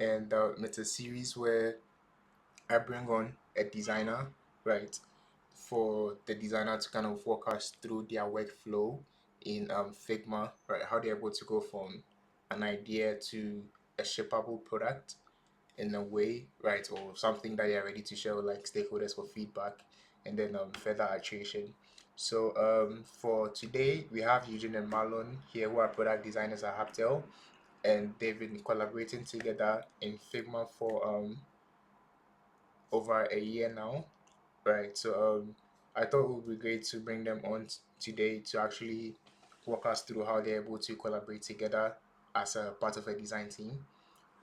and it's a series where I bring on a designer, right, for the designer to kind of walk us through their workflow in Figma, right, how they're able to go from an idea to a shippable product in a way, right, or something that you're ready to share with like stakeholders for feedback, and then further iteration. So for today, we have Eugene and Marlon here who are product designers at Haptel, and they've been collaborating together in Figma for over a year now, right? So I thought it would be great to bring them on today to actually walk us through how they're able to collaborate together as a part of a design team,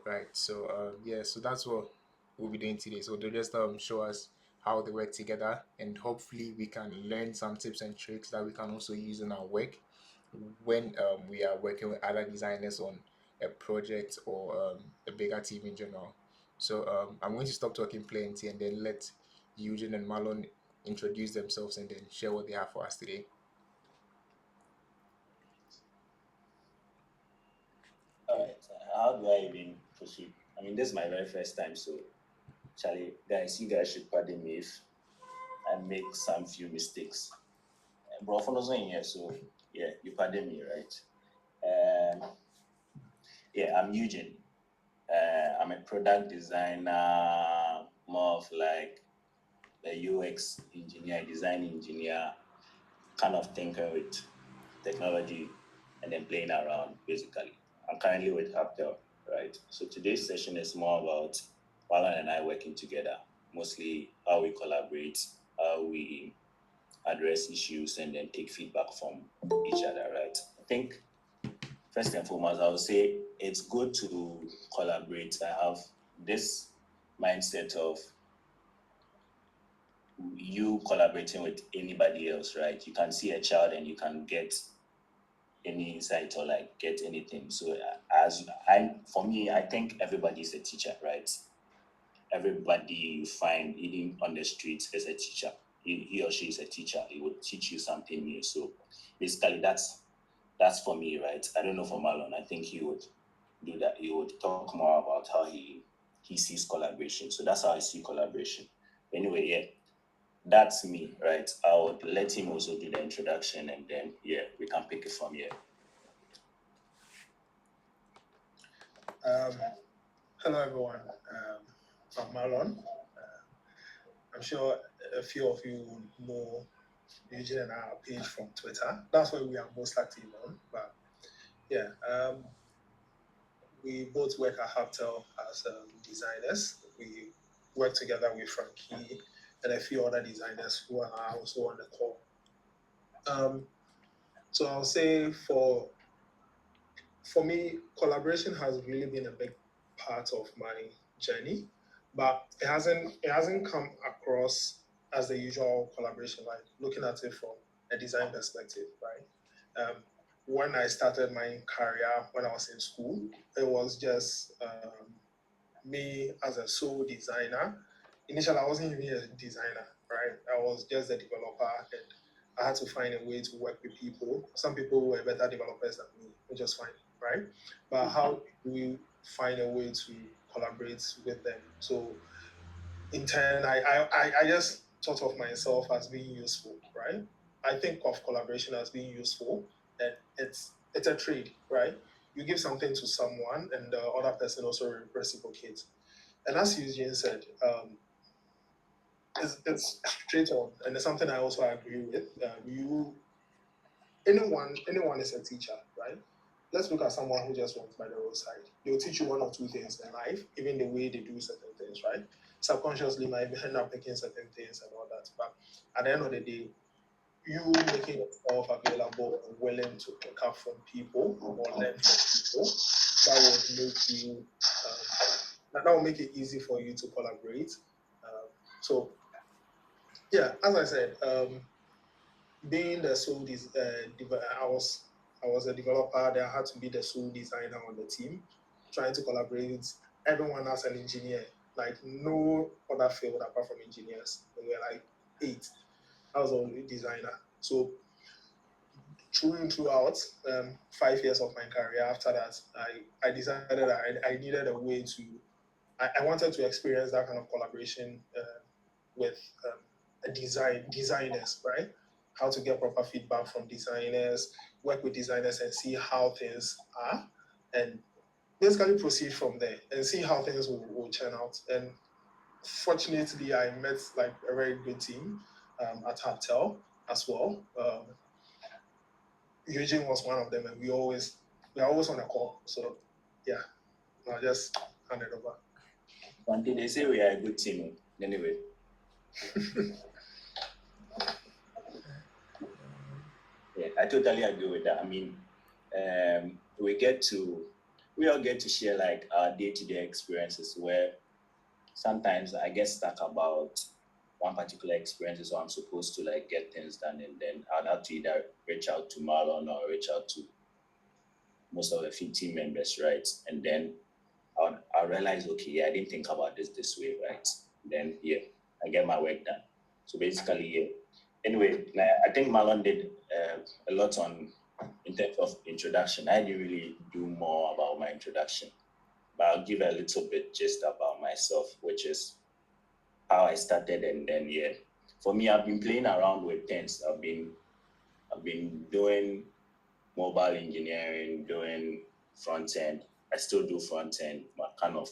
right? So yeah, so that's what we'll be doing today. So they'll just show us how they work together, and hopefully we can learn some tips and tricks that we can also use in our work when we are working with other designers on a project or a bigger team in general. So I'm going to stop talking plenty and then let Eugene and Marlon introduce themselves and then share what they have for us today. All right. How do I even proceed? I mean, this is my very first time, so Charlie, guys, you guys should pardon me if I make some few mistakes. Bro, for not in here, so yeah, you pardon me, right? Um, yeah, I'm Eugene. I'm a product designer, more of like a UX engineer, design engineer, kind of thinker with technology and then playing around basically. I'm currently with Haptel, right? So today's session is more about Alan and I working together, mostly how we collaborate, how we address issues and then take feedback from each other, right? I think first and foremost, I would say it's good to collaborate. I have this mindset of you collaborating with anybody else, right? You can see a child and you can get any insight or like get anything. So as I, for me, I think everybody is a teacher, right? Everybody you find even on the streets is a teacher. He or she is a teacher. He would teach you something new. So basically, that's for me, right? I don't know for Marlon. I think he would do that. He would talk more about how he sees collaboration. So that's how I see collaboration. Anyway, yeah, that's me, right? I would let him also do the introduction, and then yeah, we can pick it from here. Um, Hello, everyone. I'm Marlon. I'm sure a few of you know Eugene and our page from Twitter. That's where we are most active on. But yeah, we both work at Haptel as designers. We work together with Frankie and a few other designers who are also on the call. So I'll say for me, collaboration has really been a big part of my journey, but it hasn't come across as the usual collaboration, like looking at it from a design perspective, right? When I started my career when I was in school, it was just me as a sole designer. Initially, I wasn't even a designer, right? I was just a developer, and I had to find a way to work with people. Some people were better developers than me, which is fine, right? But how do we find a way to collaborate with them? So in turn, I just thought of myself as being useful, right? I think of collaboration as being useful, and it's a trade, right? You give something to someone, and the other person also reciprocates. And as Eugene said, it's straight on, and it's something I also agree with. Anyone is a teacher, right? Let's look at someone who just walks by the roadside. They'll teach you one or two things in life, even the way they do certain things, right? Subconsciously, might end up picking certain things and all that. But at the end of the day, you making yourself available and willing to pick up from people or learn from people, that would make you that will make it easy for you to collaborate. So yeah, as I said, being the I was a developer. Then I had to be the sole designer on the team, trying to collaborate with everyone as an engineer. Like no other field apart from engineers. We were like eight. I was the only designer. So through and throughout 5 years of my career. After that, I decided that I needed a way to, I wanted to experience that kind of collaboration with designers, right? How to get proper feedback from designers, work with designers and see how things are, and basically proceed from there and see how things will turn out. And fortunately, I met like a very good team at Hartel as well. Eugene was one of them, and we are always on a call. So yeah, I'll just hand it over. One thing they say we are a good team. Anyway, yeah, I totally agree with that. I mean, um, we get to, we all get to share like our day-to-day experiences where sometimes I get stuck about one particular experience, so I'm supposed to like get things done, and then I'd have to either reach out to Marlon or reach out to most of the team members, right? And then I'll realize, okay, yeah, I didn't think about this way, right? Then yeah, I get my work done. So basically, yeah. Anyway, I think Marlon did a lot on in terms of introduction. I didn't really do more about my introduction, but I'll give a little bit just about myself, which is how I started, and then yeah. For me, I've been playing around with things. I've been doing mobile engineering, doing front end. I still do front end, but kind of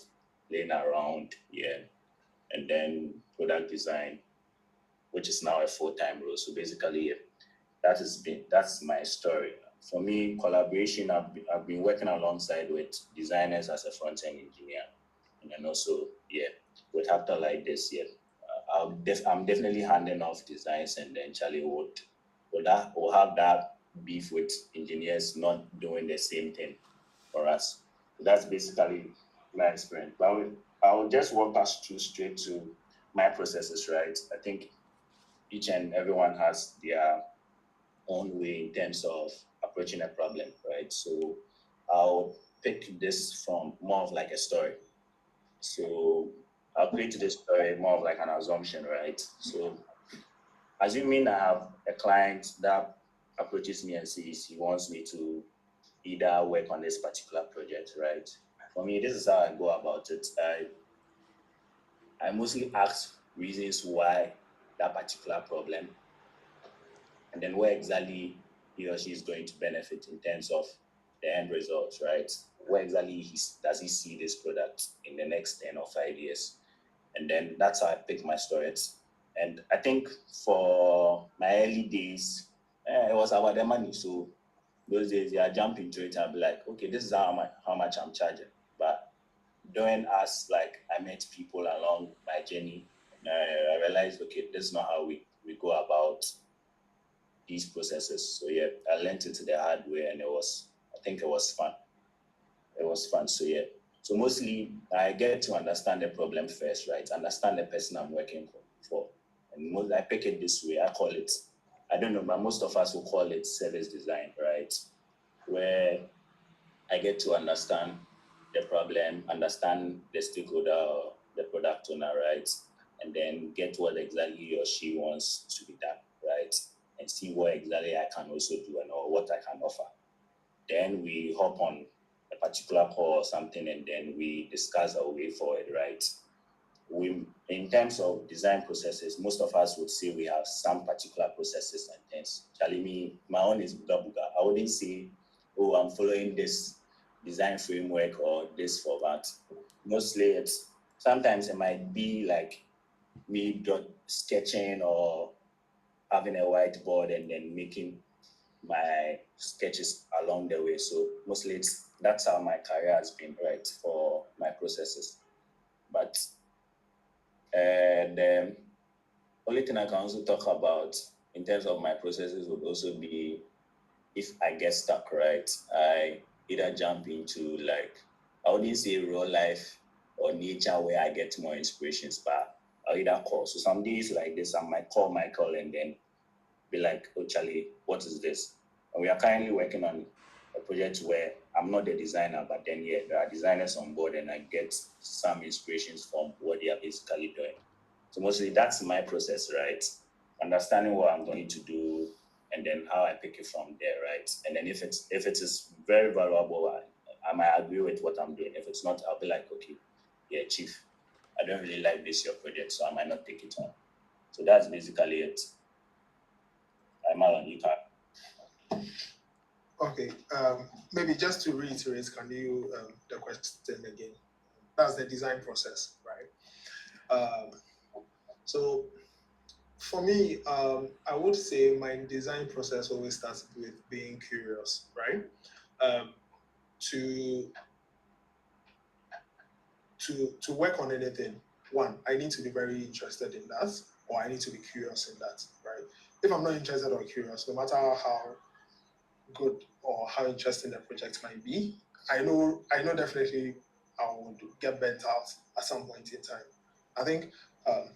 playing around, yeah. And then product design, which is now a full-time role. So basically, yeah, that's my story. For me, collaboration, I've been working alongside with designers as a front-end engineer, and then also, yeah, with after like this, yeah, I'm definitely handing off designs, and then Charlie will have that beef with engineers not doing the same thing for us. So that's basically my experience. But I will just walk us through straight to my processes, right? I think each and everyone has their own way in terms of approaching a problem, right? So I'll pick this from more of like a story. So I'll create this story more of like an assumption, right? So assuming I have a client that approaches me and says he wants me to either work on this particular project, right? For me, this is how I go about it. I mostly ask reasons why that particular problem, and then where exactly he or she is going to benefit in terms of the end results, right? Where exactly does he see this product in the next 10 or 5 years? And then that's how I pick my stories. And I think for my early days, it was about the money. So those days, yeah, I jump into it and be like, okay, this is how much I'm charging. But doing as like I met people along my journey, I realized, okay, this is not how we go about these processes. So yeah, I learned it the hard way, and I think it was fun. It was fun. So yeah. So mostly I get to understand the problem first, right? Understand the person I'm working for. And I pick it this way. I call it, I don't know, but most of us will call it service design, right? Where I get to understand the problem, understand the stakeholder, or the product owner, right? And then get what exactly he or she wants to be done, right? And see what exactly I can also do, and or what I can offer. Then we hop on a particular call or something, and then we discuss our way forward, right? We, in terms of design processes, most of us would say we have some particular processes and things. Charlie, me, my own is buga buga. I wouldn't say, oh, I'm following this design framework or this format. Mostly it's, sometimes it might be like me sketching or having a whiteboard and then making my sketches along the way. So mostly that's how my career has been, right, for my processes. But the only thing I can also talk about in terms of my processes would also be if I get stuck, right, I either jump into like, I wouldn't say real life or nature where I get more inspirations, but I'll either call. So some days like this, I might call Michael and then be like, oh, Charlie, what is this? And we are currently working on a project where I'm not the designer, but then yeah, there are designers on board and I get some inspirations from what they are basically doing. So mostly that's my process, right? Understanding what I'm going to do and then how I pick it from there, right? And then if it is very valuable, I might agree with what I'm doing. If it's not, I'll be like, okay, yeah, chief, I don't really like this your project, so I might not take it on. So that's basically it. Marlon, you can. Okay. Maybe just to reiterate, can you the question again? That's the design process, right? So for me, I would say my design process always starts with being curious, right? Um, to to work on anything, one, I need to be very interested in that, or I need to be curious in that, right? If I'm not interested or curious, no matter how good or how interesting the project might be, I know definitely I would get burnt out at some point in time. I think um,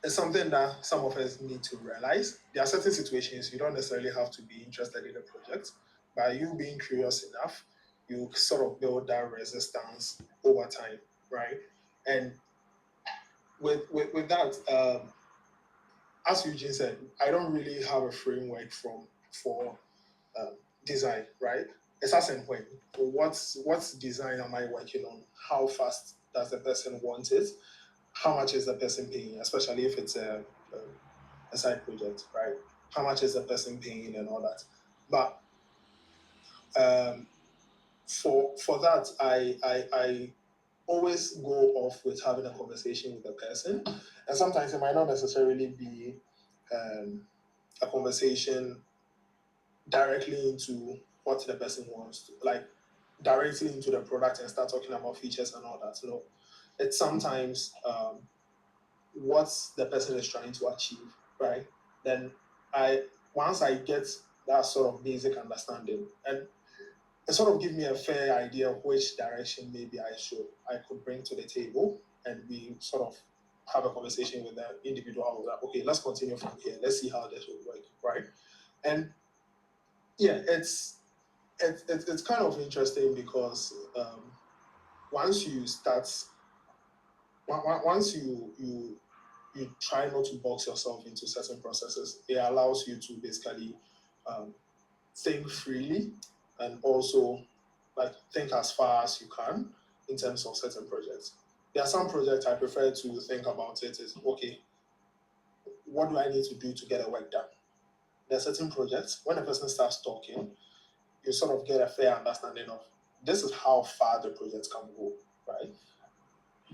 it's something that some of us need to realize. There are certain situations you don't necessarily have to be interested in the project. By you being curious enough, you sort of build that resistance over time, right? And with that, as Eugene said, I don't really have a framework for um, design, right? It's as and when. What's design am I working on? How fast does the person want it? How much is the person paying? Especially if it's a side project, right? How much is the person paying and all that? But um, for that, I always go off with having a conversation with the person, and sometimes it might not necessarily be um, a conversation directly into what the person wants to, like directly into the product and start talking about features and all that. No, it's sometimes what the person is trying to achieve, right? Then I once I get that sort of basic understanding, and it sort of give me a fair idea of which direction maybe I could bring to the table, and we sort of have a conversation with the individual that okay, let's continue from here. Let's see how this will work, right? And yeah, it's kind of interesting because once you start, once you try not to box yourself into certain processes, it allows you to basically um, think freely and also like think as far as you can in terms of certain projects. There are some projects I prefer to think about it is okay, what do I need to do to get the work done? There are certain projects when a person starts talking, you sort of get a fair understanding of this is how far the project can go, right?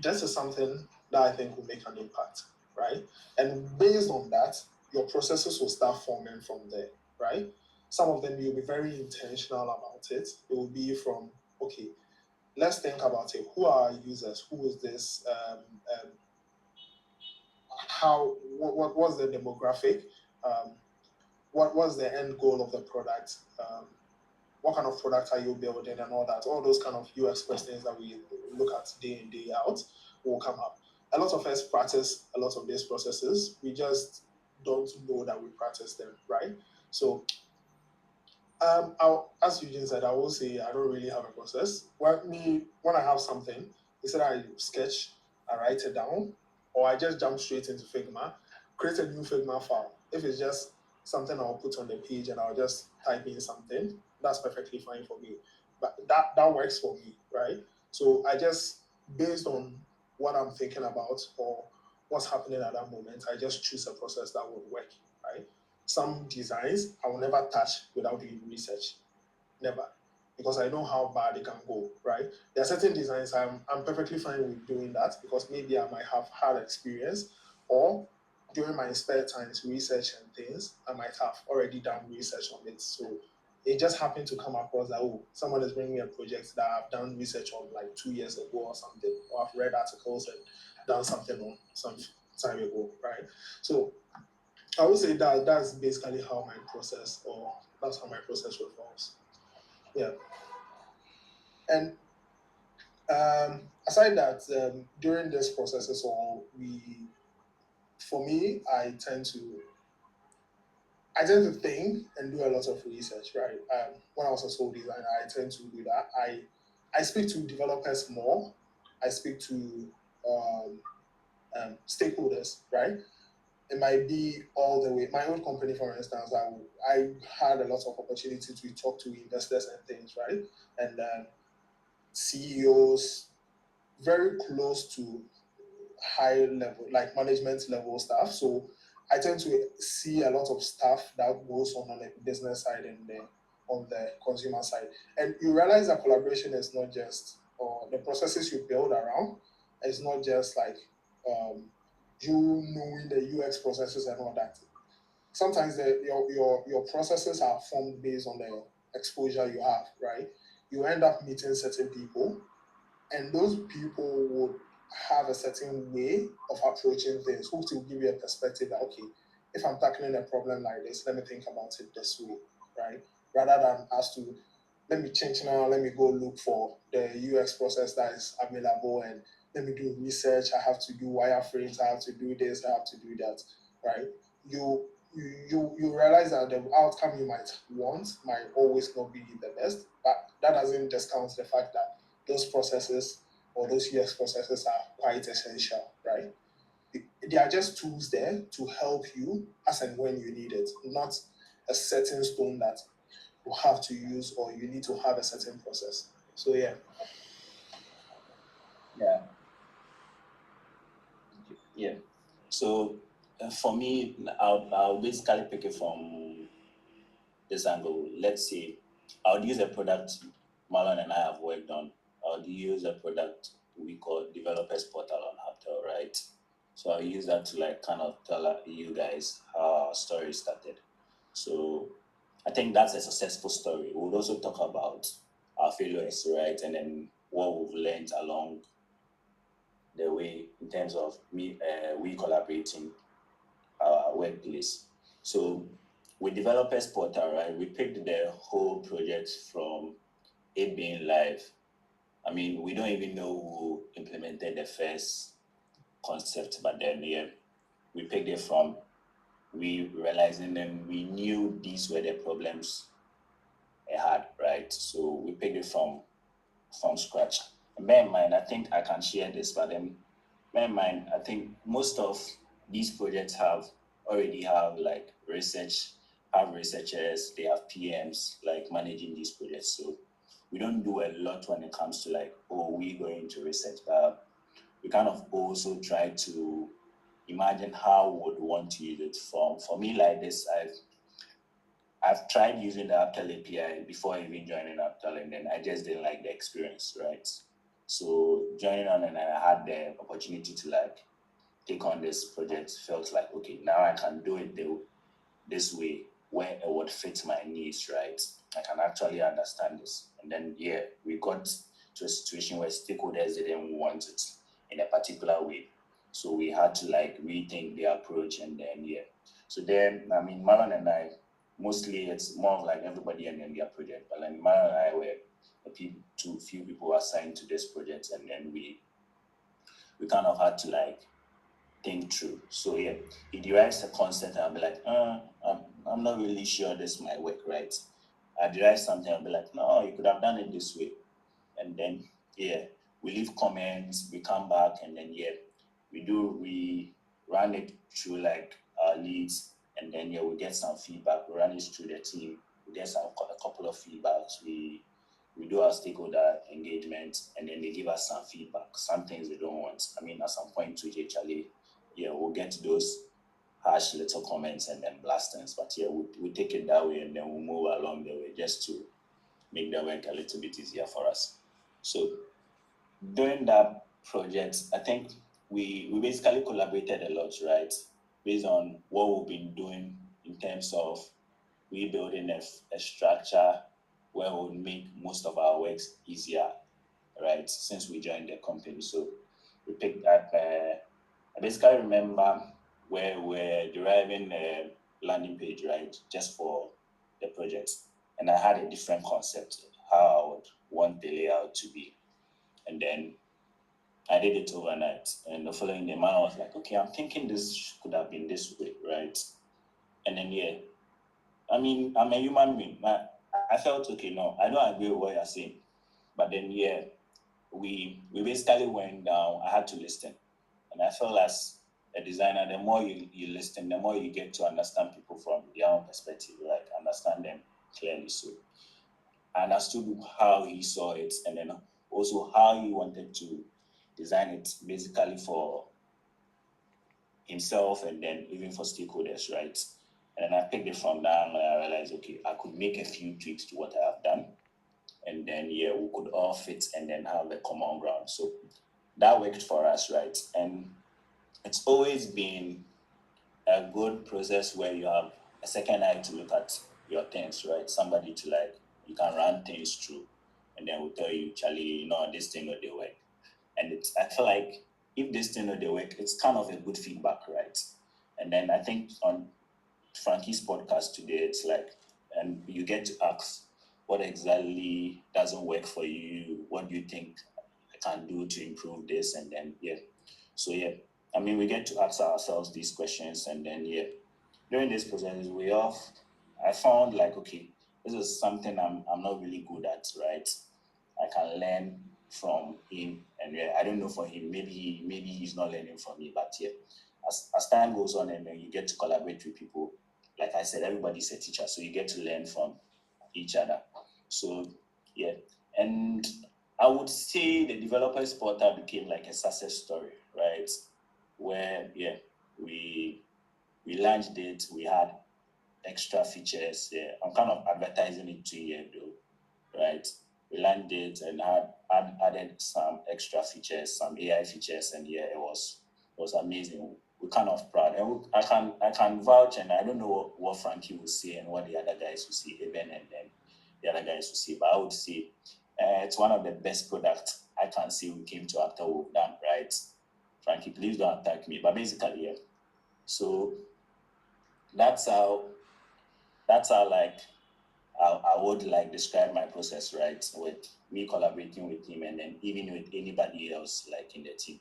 This is something that I think will make an impact, right? And based on that, your processes will start forming from there, right? Some of them you'll be very intentional about it. It will be from, okay, let's think about it. Who are our users? Who is this? How? What's the demographic? Um, what's the end goal of the product? What kind of product are you building and all that? All those kind of UX questions that we look at day in, day out will come up. A lot of us practice a lot of these processes. We just don't know that we practice them, right? So, as Eugene said, I will say I don't really have a process. When I have something, instead I sketch, I write it down, or I just jump straight into Figma, create a new Figma file. If it's just something I'll put on the page and I'll just type in something, that's perfectly fine for me. But that works for me, right? So I just based on what I'm thinking about or what's happening at that moment, I just choose a process that would work, right? Some designs I will never touch without doing research. Never. Because I know how bad it can go, right? There are certain designs I'm perfectly fine with doing that because maybe I might have had experience or during my spare times, research and things, I might have already done research on it. So it just happened to come across that, oh, someone is bringing me a project that I've done research on like 2 years ago or something, or I've read articles and done something on some time ago, right? So I would say that that's basically how my process, or that's how my process revolves. Yeah, and aside that, during this processes, or for me, I tend to think and do a lot of research, right? When I was a soul designer, I tend to do that. I speak to developers more. I speak to um, stakeholders, right? it might be all the way. My own company, for instance, I had a lot of opportunity to talk to investors and things, right? And CEOs, very close to high level, like management level stuff. So I tend to see a lot of stuff that goes on the business side and on the consumer side. And you realize that collaboration is not just, or the processes you build around is not just like um, you knowing the UX processes and all that. Sometimes your processes are formed based on the exposure you have, right? You end up meeting certain people, and those people would have a certain way of approaching things, who will give you a perspective that, okay, if I'm tackling a problem like this, let me think about it this way, right? Rather than us to, let me change now, let me go look for the UX process that is available, and let me do research. I have to do wireframes, I have to do this, I have to do that, right? You realize that the outcome you might want might always not be the best, but that doesn't discount the fact that those processes or those UX processes are quite essential, right? They are just tools there to help you as and when you need it, not a certain stone that you have to use or you need to have a certain process. So yeah. Yeah, yeah. So for me, I'll basically pick it from this angle. Let's say I would use a product Marlon and I have worked on. I would use a product we call developers portal on Hubtel, right? So I'll use that to like kind of tell you guys how our story started. So I think that's a successful story. We'll also talk about our failures, right? And then what we've learned along the way in terms of we collaborating our workplace. So with developers portal, right, we picked the whole project from it being live. I mean, we don't even know who implemented the first concept, but then yeah, we picked it from we realizing them we knew these were the problems it had, right? So we picked it from scratch. And bear in mind, I think I can share this, but then bear in mind, I think most of these projects already have like have researchers, they have PMs like managing these projects. So we don't do a lot when it comes to like, oh, we going to research, but we kind of also try to imagine how we would want to use it. For me like this, I've tried using the Apple API before even joining Apple, and then I just didn't like the experience, right? So joining on and I had the opportunity to like take on this project, felt like okay, now I can do it this way where it would fit my needs, right? I can actually understand this. And then yeah, we got to a situation where stakeholders didn't want it in a particular way. So we had to like rethink the approach and then yeah. So then I mean Marlon and I mostly it's more of like everybody and then their project. But like Marlon and I were two few people assigned to this project and then we kind of had to like think through. So yeah, he derives a concept and I'll be like, I'm not really sure this might work, right? I derive something, I'll be like, no, you could have done it this way. And then yeah, we leave comments, we come back and then yeah, we run it through like our leads and then yeah, we get some feedback, we run it through the team, we get a couple of feedbacks, we do our stakeholder engagement and then they give us some feedback, some things they don't want. I mean, at some point to actually, yeah, we'll get to those harsh little comments and then blastings. But yeah, we take it that way and then we'll move along the way just to make the work a little bit easier for us. So during that project, I think we basically collaborated a lot, right? Based on what we've been doing in terms of we building a structure where we'll make most of our works easier, right? Since we joined the company. So we picked up, I basically remember where we're deriving a landing page, right? Just for the project. And I had a different concept how I would want the layout to be. And then I did it overnight. And the following day, man was like, okay, I'm thinking this could have been this way, right? And then, yeah, I mean, I'm a human being. I felt, okay, no, I don't agree with what you're saying. But then, yeah, we basically went down. I had to listen. And I felt as a designer, the more you listen, the more you get to understand people from their own perspective, like understand them clearly. So I understood how he saw it, and then also how he wanted to design it basically for himself and then even for stakeholders, right? And then I picked it from that and I realized, okay, I could make a few tweaks to what I have done. And then, yeah, we could all fit and then have a common ground. So that worked for us, right? And it's always been a good process where you have a second eye to look at your things, right? Somebody to like, you can run things through and then will tell you, Charlie, this thing or they work. And I feel like if this thing or they work, it's kind of a good feedback, right? And then I think on Frankie's podcast today, it's like, and you get to ask what exactly doesn't work for you, what do you think I can do to improve this, and then yeah. So yeah, I mean, we get to ask ourselves these questions, and then yeah, during this process, I found like, okay, this is something I'm not really good at, right? I can learn from him, and yeah, I don't know for him, maybe he's not learning from me, but yeah, as time goes on, and then you get to collaborate with people, like I said, everybody's a teacher, so you get to learn from each other. So yeah, and I would say the developers portal became like a success story, right? Where yeah, we we launched it, we had extra features. Yeah, I'm kind of advertising it to you though, right? We launched it and added some extra features, some AI features, and yeah, it was amazing. We're kind of proud, and I can vouch, and I don't know what Frankie will say and what the other guys will say, even and then the other guys will say, but I would say it's one of the best products I can say we came to after we've done, right? Frankie, please don't attack me, but basically, yeah. So that's how like I would like describe my process, right? With me collaborating with him and then even with anybody else like in the team.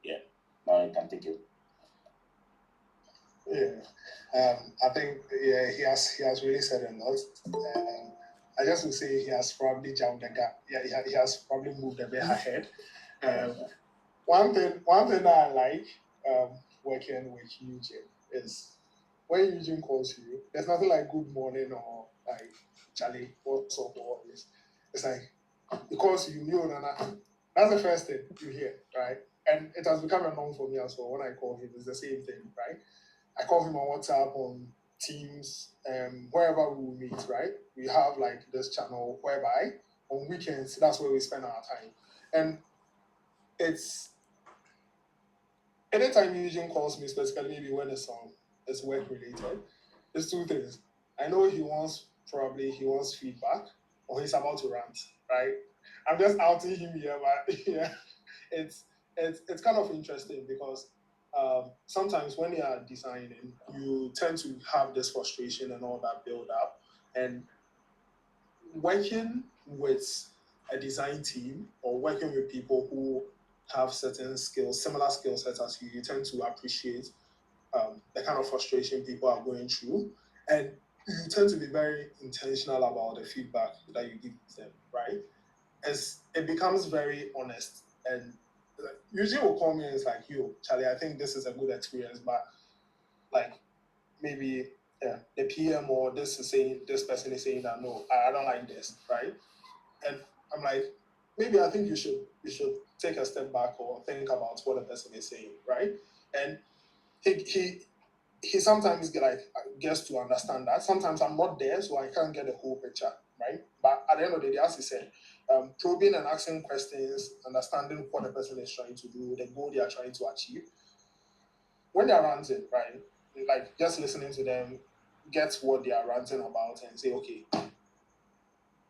Yeah. Now you can take it. Yeah, I think he has really said a lot. I just would say he has probably jumped the gap. Yeah, he has probably moved a bit ahead. Um, one thing that I like working with Eugene is when Eugene calls you, there's nothing like good morning or like Charlie, what's up or all this. It's like he calls you, Nana. That's the first thing you hear, right? And it has become a norm for me as well. When I call him, it's the same thing, right? I call him on WhatsApp, on Teams, wherever we will meet, right? We have like this channel whereby on weekends, that's where we spend our time. And it's anytime Eugene calls me, specifically maybe when it's work related, there's two things. I know he wants feedback or he's about to rant, right? I'm just outing him here, but yeah, it's it's kind of interesting because sometimes when you are designing, you tend to have this frustration and all that build up, and working with a design team or working with people who have certain skills, similar skill sets as you tend to appreciate the kind of frustration people are going through, and you tend to be very intentional about the feedback that you give them, right? As it becomes very honest, and usually will call me and it's like, "Yo, Charlie, I think this is a good experience, but like maybe yeah, the PM or this person is saying that no, I don't like this, right?" And I'm like, maybe I think you should take a step back or think about what the person is saying, right? And he he he sometimes gets to understand that. Sometimes I'm not there, so I can't get the whole picture, right? But at the end of the day, as he said, probing and asking questions, understanding what the person is trying to do, the goal they are trying to achieve. When they are ranting, right? Like just listening to them, get what they are ranting about, and say, okay.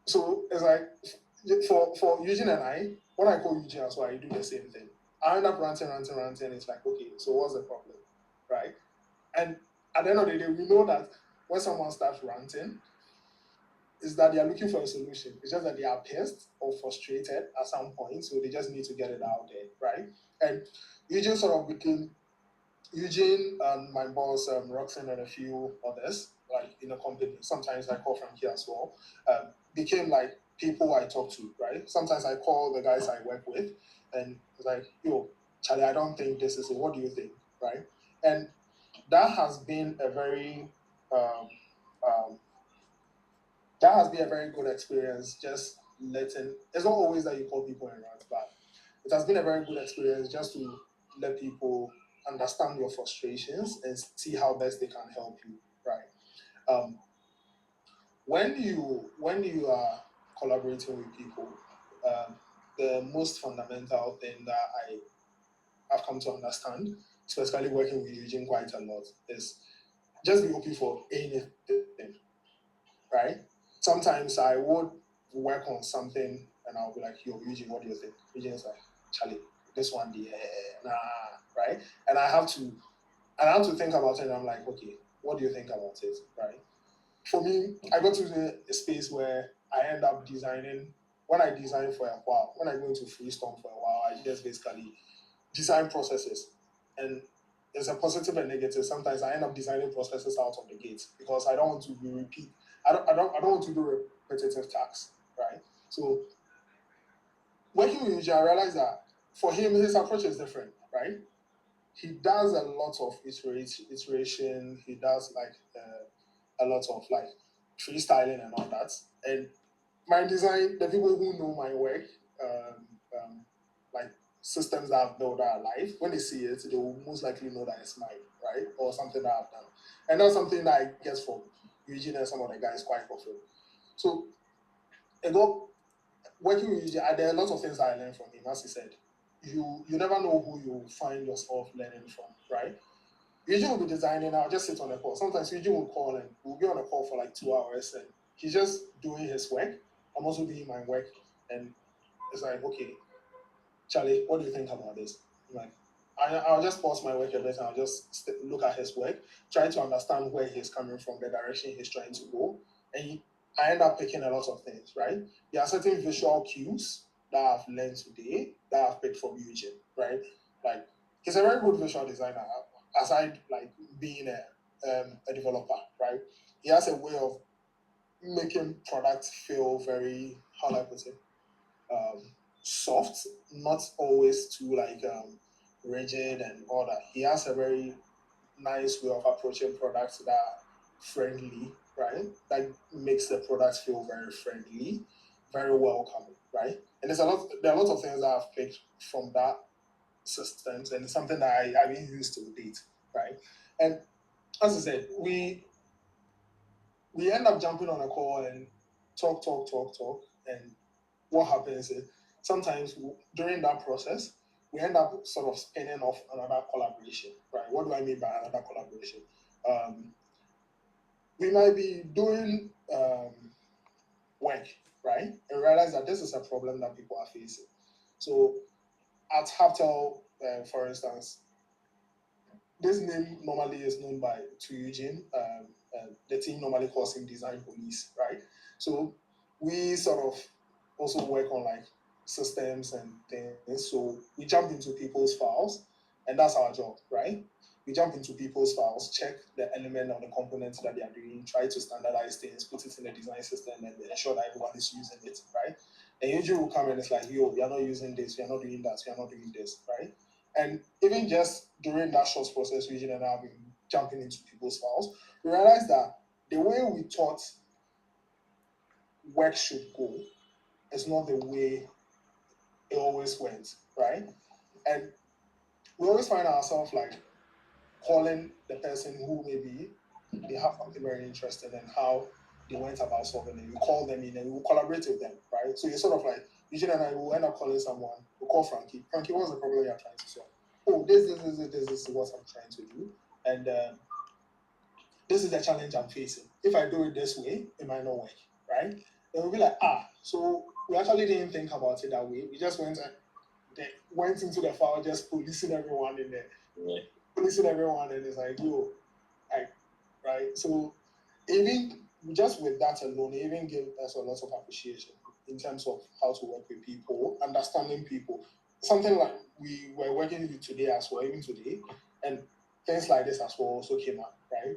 So it's like for Eugene and I, when I call Eugene as well, I do the same thing. I end up ranting, ranting, ranting. It's like, okay, so what's the problem, right? And at the end of the day, we know that when someone starts ranting, is that they are looking for a solution. It's just that they are pissed or frustrated at some point, so they just need to get it out there, right? And Eugene sort of became Eugene and my boss, Roxanne, and a few others, like in the company. Sometimes I call from here as well. Became like people I talk to, right? Sometimes I call the guys I work with, and it's like, yo, Charlie, I don't think this is it. What do you think? right? And that has been a very um, um, that has been a very good experience. Just letting it's not always that you call people in rants, but it has been a very good experience just to let people understand your frustrations and see how best they can help you, right? Um, when you are collaborating with people, um, the most fundamental thing that I've come to understand, especially working with Eugene quite a lot, is just be open for anything, right? Sometimes I would work on something and I'll be like, yo, Eugene, what do you think? Eugene's like, Charlie, this one, the nah, right? And I have to think about it and I'm like, okay, what do you think about it, right? For me, I got to a space where I end up designing. When I design for a while, when I go into freestorm for a while, I just basically design processes. And there's a positive and negative. Sometimes I end up designing processes out of the gate because I don't want to be repeat. I don't want to do repetitive tasks, right? So working with Yuji, I realized that for him, his approach is different, right? He does a lot of iteration. He does like a lot of like freestyling and all that. And my design, the people who know my work, um, um, like systems that I've built that are live, when they see it, they will most likely know that it's mine, right? Or something that I've done. And that's something that I get from Eugene and some of the guys quite often. So I got working with Eugene, there are lots of things that I learned from him. As he said, you never know who you find yourself learning from, right? Eugene will be designing, I'll just sit on a call. Sometimes Eugene will call and we'll be on a call for like 2 hours and he's just doing his work. I'm also doing my work. And it's like, okay, Charlie, what do you think about this? I'm like, I'll just pause my work a bit and I'll just look at his work, try to understand where he's coming from, the direction he's trying to go. And I end up picking a lot of things, right? There are certain visual cues that I've learned today that I've picked from Eugene, right? Like, he's a very good visual designer, aside like being a developer, right? He has a way of making products feel very, how do I put it, um, soft, not always too like rigid and all that. He has a very nice way of approaching products that are friendly, right? That makes the products feel very friendly, very welcoming, right? And there are lots of things that I've picked from that systems and it's something that I've been used to date, right? And as I said, we end up jumping on a call and talk, and what happens is sometimes during that process, we end up sort of spinning off another collaboration, right? What do I mean by another collaboration? Um, we might be doing work, right? And realize that this is a problem that people are facing. So at Haptel, for instance, this name normally is known by to Eugene. The team normally calls him Design Police, right? So we sort of also work on like systems and things. So we jump into people's files, and that's our job, right? We jump into people's files, check the element of the components that they are doing, try to standardize things, put it in the design system, and ensure that everyone is using it, right? And usually will come and it's like, yo, we are not using this, we are not doing that, we are not doing this, right? And even just during that short process, Eugene and I have been jumping into people's files, we realized that the way we thought work should go is not the way it always went, right? And we always find ourselves like calling the person who maybe they have something very interesting and how they went about solving it. We call them in and we will collaborate with them, right? So it's sort of like Eugene and I will end up calling someone, we'll call Frankie. Frankie, what's the problem you're trying to solve? Oh, this is what I'm trying to do. And this is the challenge I'm facing. If I do it this way, it might not work, right? Then we'll be like, so we actually didn't think about it that way. We just went into the file, just policing everyone in there, Yeah. policing everyone, and it's like, yo, like, right? So even just with that alone, it even gave us a lot of appreciation in terms of how to work with people, understanding people. Something like we were working with today as well, even today, and things like this as well also came up, right?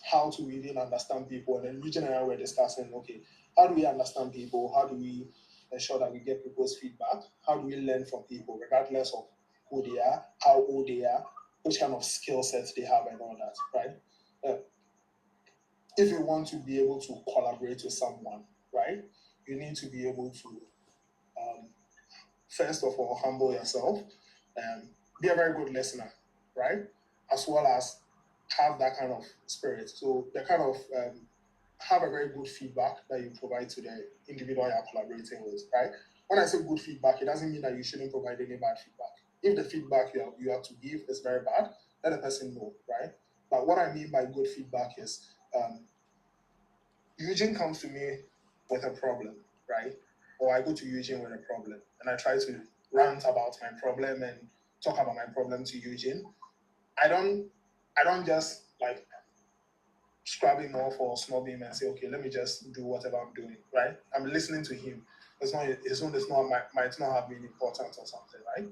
How to even understand people, and then Eugene and I were discussing, okay, how do we understand people? How do we ensure that we get people's feedback? How do we learn from people, regardless of who they are, how old they are, which kind of skill sets they have and all that, right? Uh, if you want to be able to collaborate with someone, right, you need to be able to um, first of all humble yourself, be a very good listener, right, as well as have that kind of spirit. So the kind of have a very good feedback that you provide to the individual you're collaborating with, right? When I say good feedback, it doesn't mean that you shouldn't provide any bad feedback. If the feedback you have to give is very bad, let the person know, right? But what I mean by good feedback is um, Eugene comes to me with a problem, right? Or I go to Eugene with a problem and I try to rant about my problem and talk about my problem to Eugene. I don't I don't just like scrub him off or snub him and say, okay, let me just do whatever I'm doing, right? I'm listening to him. It's not might not have been important or something, right?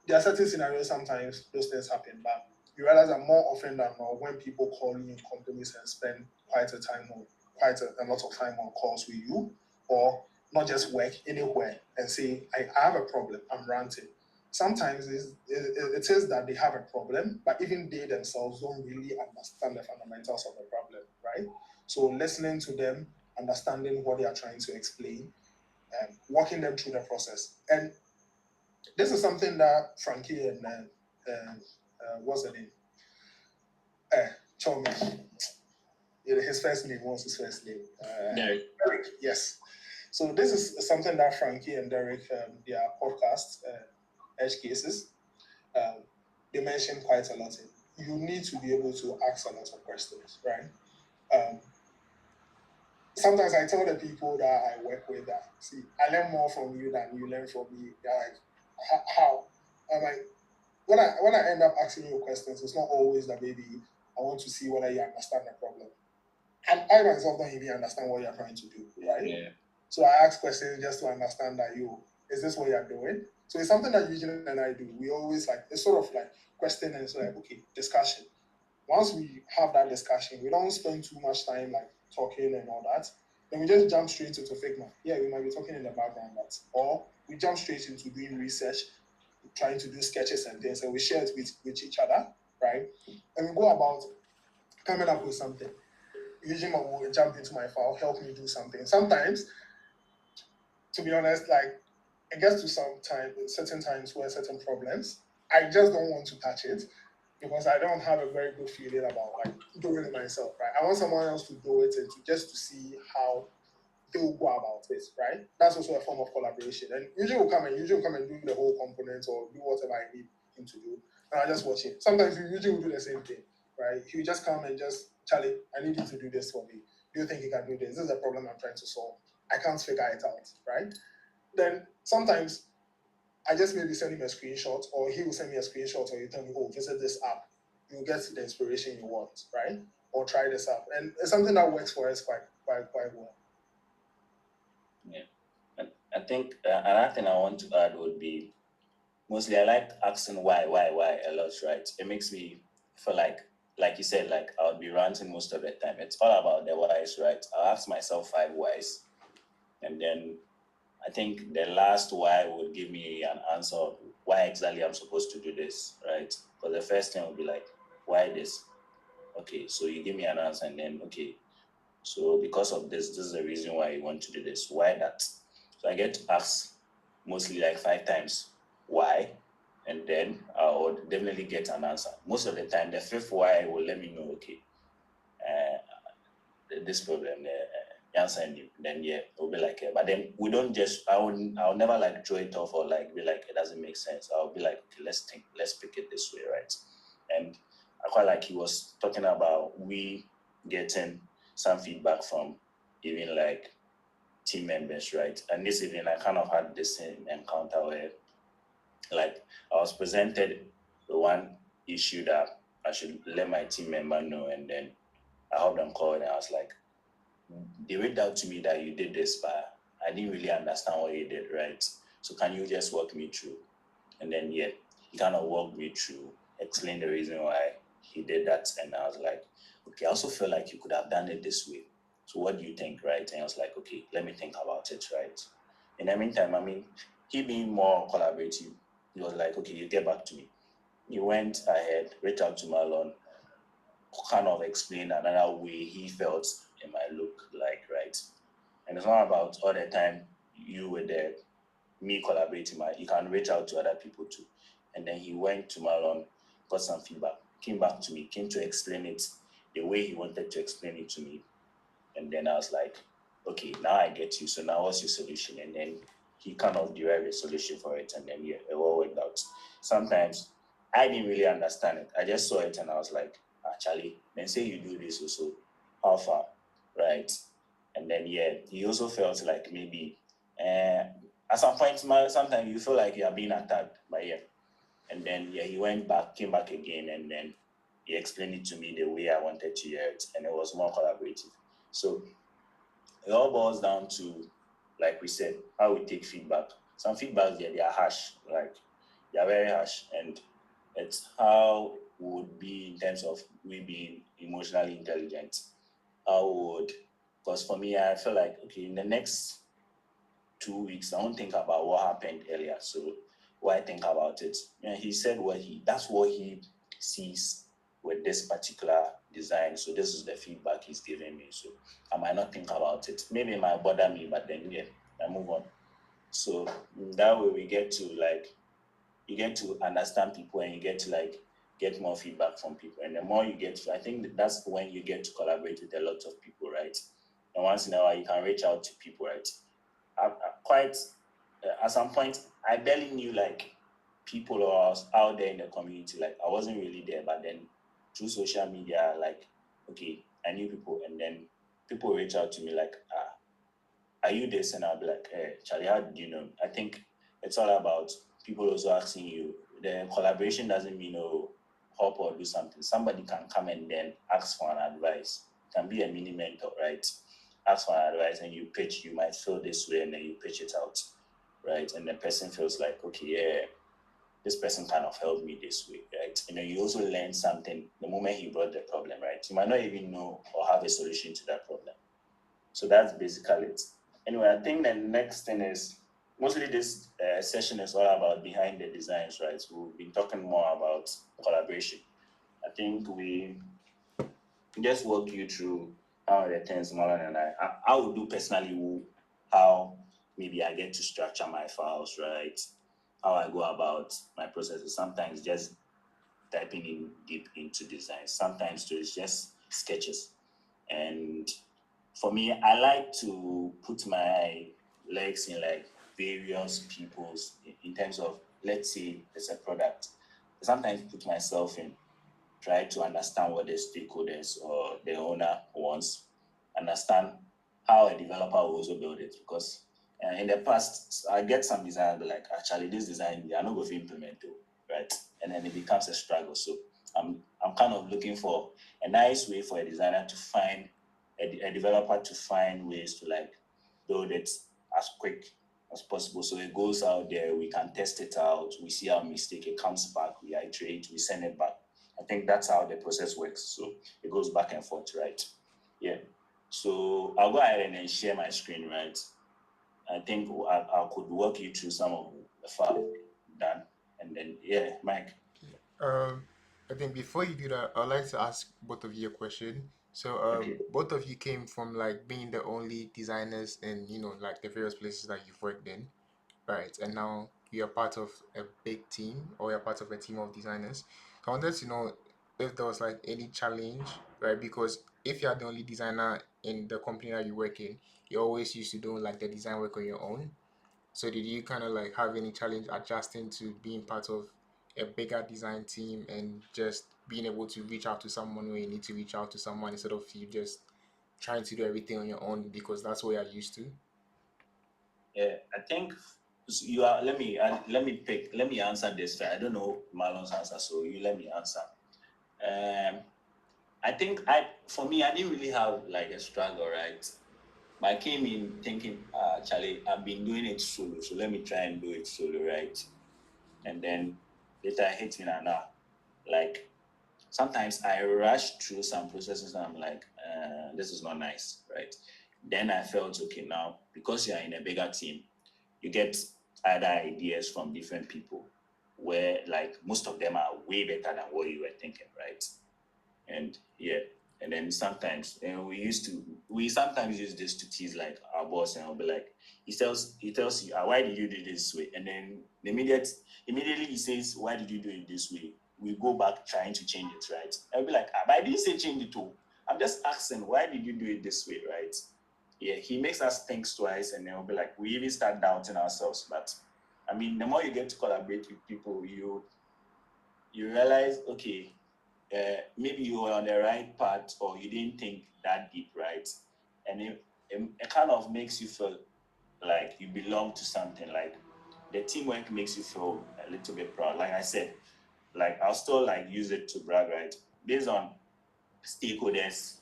There are certain scenarios sometimes those things happen, but you realize that more often than not, when people call you in companies and spend quite a lot of time on calls with you, or not just work anywhere and say, I have a problem, I'm ranting. Sometimes it is that they have a problem, but even they themselves don't really understand the fundamentals of the problem, right? So listening to them, understanding what they are trying to explain, walking them through the process. And this is something that Frankie and what's the name? Tommy. His first name. What's his first name? Derrick. Derrick. Yes. So this is something that Frankie and Derrick, their podcast, Edge Cases, um, they mention quite a lot. You need to be able to ask a lot of questions, right? Um, Sometimes I tell the people that I work with that, see, I learn more from you than you learn from me. They're like, how? I'm like, when I end up asking you questions, it's not always that maybe I want to see whether you understand the problem. And I myself don't even understand what you're trying to do, right? Yeah. So I ask questions just to understand that is this what you're doing? So it's something that Eugene and I do. We always like it's sort of like question and it's like, okay, discussion. Once we have that discussion, we don't spend too much time like talking and all that. Then we just jump straight into Figma. Yeah, we might be talking in the background, but or we jump straight into doing research, trying to do sketches and things, and we share it with each other, right? And we go about coming up with something. Usually, will jump into my file, help me do something. Sometimes, to be honest, like it gets to certain times where certain problems, I just don't want to touch it because I don't have a very good feeling about like doing it myself, right? I want someone else to do it and to just to see how they will go about it, right? That's also a form of collaboration. And usually will come and do the whole component or do whatever I need him to do. And I just watch it. Sometimes we usually will do the same thing, right? He will just come and just, Charlie, I need you to do this for me. Do you think you can do this? This is a problem I'm trying to solve. I can't figure it out, right? Then sometimes I just maybe send him a screenshot or he will send me a screenshot or you tell me, oh, visit this app. You'll get the inspiration you want, right? Or try this app. And it's something that works for us quite well. Yeah. And I think another thing I want to add would be mostly I like asking why a lot, right? It makes me feel like you said, like I would be ranting most of the time. It's all about the whys, right? I'll ask myself 5 whys, and then I think the last why would give me an answer of why exactly I'm supposed to do this, right? Because the first thing would be like, why this? Okay, so you give me an answer, and then okay, so because of this, this is the reason why you want to do this. Why that? So I get to ask mostly like 5 times why, and then I would definitely get an answer. Most of the time, the fifth why will let me know, okay, this problem, the answer, and then yeah, it'll be like, but then we don't just, I'll never like throw it off or like be like, it doesn't make sense. I'll be like, okay, let's pick it this way, right? And I quite like he was talking about we getting some feedback from even like team members, right? And this evening, I kind of had the same encounter where, like, I was presented the one issue that I should let my team member know, and then I helped them call, and I was like, they reached out to me that you did this, but I didn't really understand what you did, right? So can you just walk me through? And then yeah, he kind of walked me through, explained the reason why he did that, and I was like, okay, I also feel like you could have done it this way. So what do you think, right? And I was like, okay, let me think about it, right? In the meantime, I mean, he being more collaborative, he was like, okay, you get back to me. he went ahead, reached out to Marlon, kind of explained another way he felt it might look like, right? And it's not about all the time you were there, me collaborating, you can reach out to other people too. And then he went to Marlon, got some feedback, came back to me, came to explain it the way he wanted to explain it to me. And then I was like, okay, now I get you. So now what's your solution? And then he kind of derived a solution for it. And then yeah, it all worked out. Sometimes I didn't really understand it. I just saw it and I was like, actually, then say you do this also, how far? Right. And then yeah, he also felt like maybe at some point, sometimes you feel like you're being attacked by yeah. And then yeah, he went back, came back again, and then he explained it to me the way I wanted to hear it, and it was more collaborative. So it all boils down to, like we said, how we take feedback. Some feedbacks, yeah, they are harsh, like they are very harsh, and it's how we would be in terms of we being emotionally intelligent. How would, because for me, I feel like okay, in the next 2 weeks, I don't think about what happened earlier. So what I think about it, yeah, he said that's what he sees with this particular design. So this is the feedback he's giving me. So I might not think about it. Maybe it might bother me, but then yeah, I move on. So that way we get to like you get to understand people and you get to like get more feedback from people. And the more you get to, I think that's when you get to collaborate with a lot of people, right? And once in a while you can reach out to people, right? I quite at some point I barely knew like people or I was out there in the community. Like I wasn't really there, but then through social media, like okay, I knew people, and then people reach out to me like, are you this? And I'll be like, hey, Charlie, how did you know? I think it's all about people also asking you. The collaboration doesn't mean oh help or do something. Somebody can come and then ask for an advice. It can be a mini mentor, right? Ask for an advice and you pitch, you might feel this way and then you pitch it out, right? And the person feels like, okay, yeah, this person kind of helped me this way, right? And then you also learn something the moment he brought the problem, right? You might not even know or have a solution to that problem. So that's basically it. Anyway, I think the next thing is mostly this session is all about behind the designs, right? So we've been talking more about collaboration. I think we just walk you through how the things Marlon and I would do personally, how maybe I get to structure my files, right? How I go about my processes. Sometimes just typing in deep into design. Sometimes it's just sketches. And for me, I like to put my legs in like various people's in terms of let's say it's a product. Sometimes put myself in, try to understand what the stakeholders or the owner wants, understand how a developer will also build it. Because in the past, I get some design like actually this design they are not going to implement it, right? And then it becomes a struggle. So I'm kind of looking for a nice way for a designer to find a developer to find ways to like build it as quick as possible. So it goes out there, we can test it out, we see our mistake, it comes back, we iterate, we send it back. I think that's how the process works. So it goes back and forth, right? Yeah. So I'll go ahead and then share my screen, right? I think I could walk you through some of the file done. And then, yeah, Mike. Um, I think before you do that, I'd like to ask both of you a question. So, Okay. both of you came from like being the only designers in, like the various places that you've worked in, right? And now you're part of a big team or you're part of a team of designers. So I wanted to know if there was like any challenge, right? Because if you're the only designer in the company that you work in, you always used to do like the design work on your own. So did you kind of like have any challenge adjusting to being part of a bigger design team and just being able to reach out to someone when you need to reach out to someone instead of you just trying to do everything on your own because that's what you're used to? Yeah, I think you are. Let me answer this. I don't know Marlon's answer, so you let me answer. Um, I think for me, I didn't really have like a struggle, right? But I came in thinking, Charlie, I've been doing it solo, so let me try and do it solo, right? And then later I hit me now. Like sometimes I rush through some processes and I'm like, this is not nice, right? Then I felt okay now because you're in a bigger team, you get other ideas from different people. where like most of them are way better than what you were thinking, right? And yeah, and then sometimes we sometimes use this to tease like our boss, and I'll be like, he tells you, why did you do it this way? And then immediately he says, why did you do it this way? We go back trying to change it, right? I'll be like, but I didn't say change it all. I'm just asking, why did you do it this way, right? Yeah, he makes us think twice, and then we'll be like, we even start doubting ourselves. But I mean, the more you get to collaborate with people, you realize, okay, maybe you were on the right path, or you didn't think that deep, right? And it kind of makes you feel like you belong to something. Like the teamwork makes you feel a little bit proud. Like I said, like I'll still like use it to brag, right? Based on stakeholders'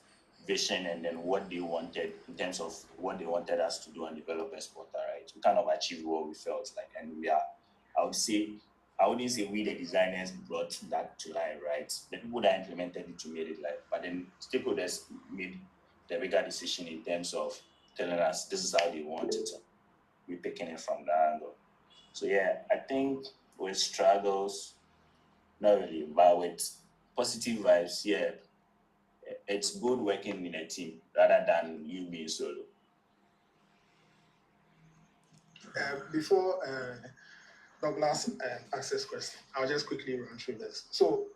vision and then what they wanted in terms of what they wanted us to do and develop as portal, right? We kind of achieved what we felt like, and I would say, I wouldn't say we the designers brought that to life, right? The people that implemented it to made it live, but then stakeholders made the bigger decision in terms of telling us this is how they want it. We're picking it from that angle. So yeah, I think with struggles, not really, but with positive vibes, yeah, it's good working in a team rather than you being solo. Before Douglas asks this question, I'll just quickly run through this. So,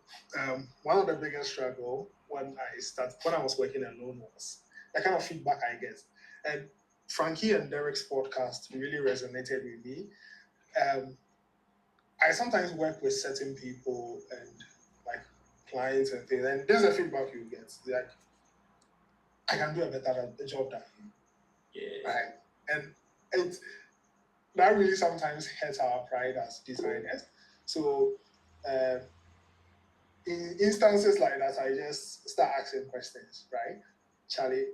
one of the biggest struggle when I was working alone was the kind of feedback I get. And Frankie and Derrick's podcast really resonated with me. Um, I sometimes work with certain people and like clients and things, and there's a feedback you get. Like, I can do a better job than you, Yeah. right? And it's that really sometimes hurts our pride as designers. So, uh, in instances like that, I just start asking questions, right? Charlie,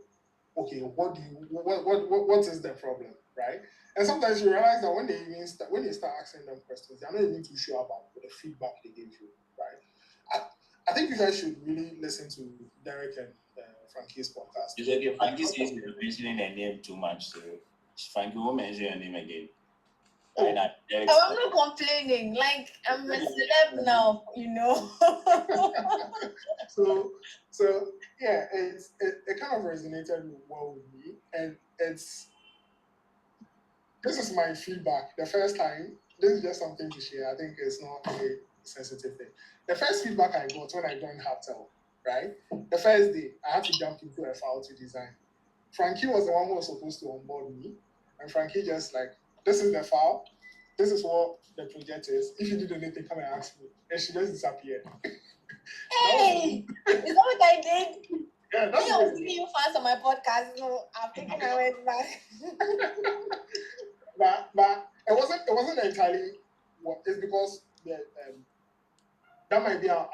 okay, what is the problem, right? And sometimes you realize that when you start asking them questions, they're not even too sure about the feedback they gave you, right? I think you guys should really listen to Derek and Frankie's podcast. It's okay. Frankie says you're mentioning her name too much, so Frankie won't mention your name again. Oh. I'm not complaining. Like I'm a celeb now, you know. So yeah, it kind of resonated well with me, and this is my feedback. The first time, this is just something to share. I think it's not a sensitive thing. The first feedback I got when I joined Haptel, right? The first day, I had to jump into a file to design. Frankie was the one who was supposed to onboard me, and Frankie just like, this is the file. This is what the project is. If you did anything, come and ask me. And she just disappeared. Hey, is that what I did? Yeah, I that's was what giving you fans on my podcast, so I'm thinking I went back. but it wasn't entirely what it's because that might be an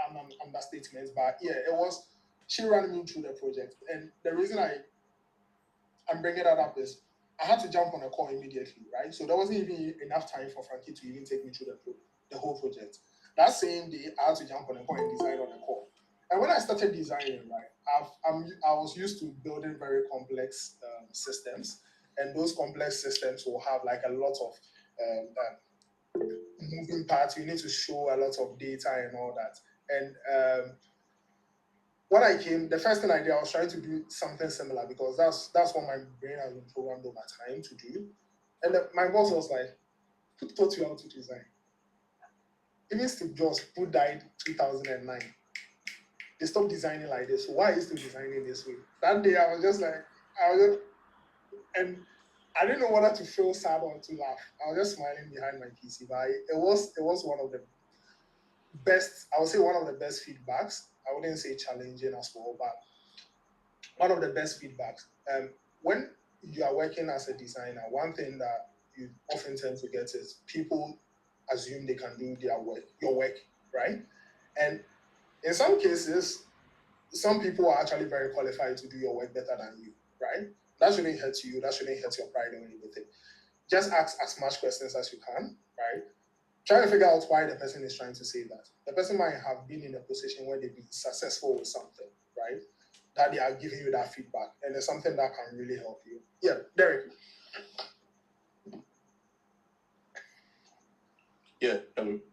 understatement, but yeah, it was she ran me through the project. And the reason I'm bringing that up is I had to jump on a call immediately, right? So there wasn't even enough time for Frankie to even take me through the whole project. That same day, I had to jump on a call and design on a call. And when I started designing, right, I was used to building very complex systems, and those complex systems will have like a lot of moving parts. You need to show a lot of data and all that. And when I came, the first thing I did, I was trying to do something similar because that's what my brain has been programmed over time to do. And my boss was like, "Who taught you how to design?" Even Steve Jobs, who died 2009, they stopped designing like this. So why are you still designing this way? That day, and I didn't know whether to feel sad or to laugh. I was just smiling behind my PC. But it was one of the best. I would say one of the best feedbacks. I wouldn't say challenging as well, but one of the best feedbacks. When you are working as a designer, one thing that you often tend to get is people assume they can do your work, right? And in some cases, some people are actually very qualified to do your work better than you, right? That shouldn't hurt you. That shouldn't hurt your pride or anything. Just ask as much questions as you can, right? Try to figure out why the person is trying to say that. The person might have been in a position where they've been successful with something, right? That they are giving you that feedback, and it's something that can really help you. Yeah, Derek. Yeah,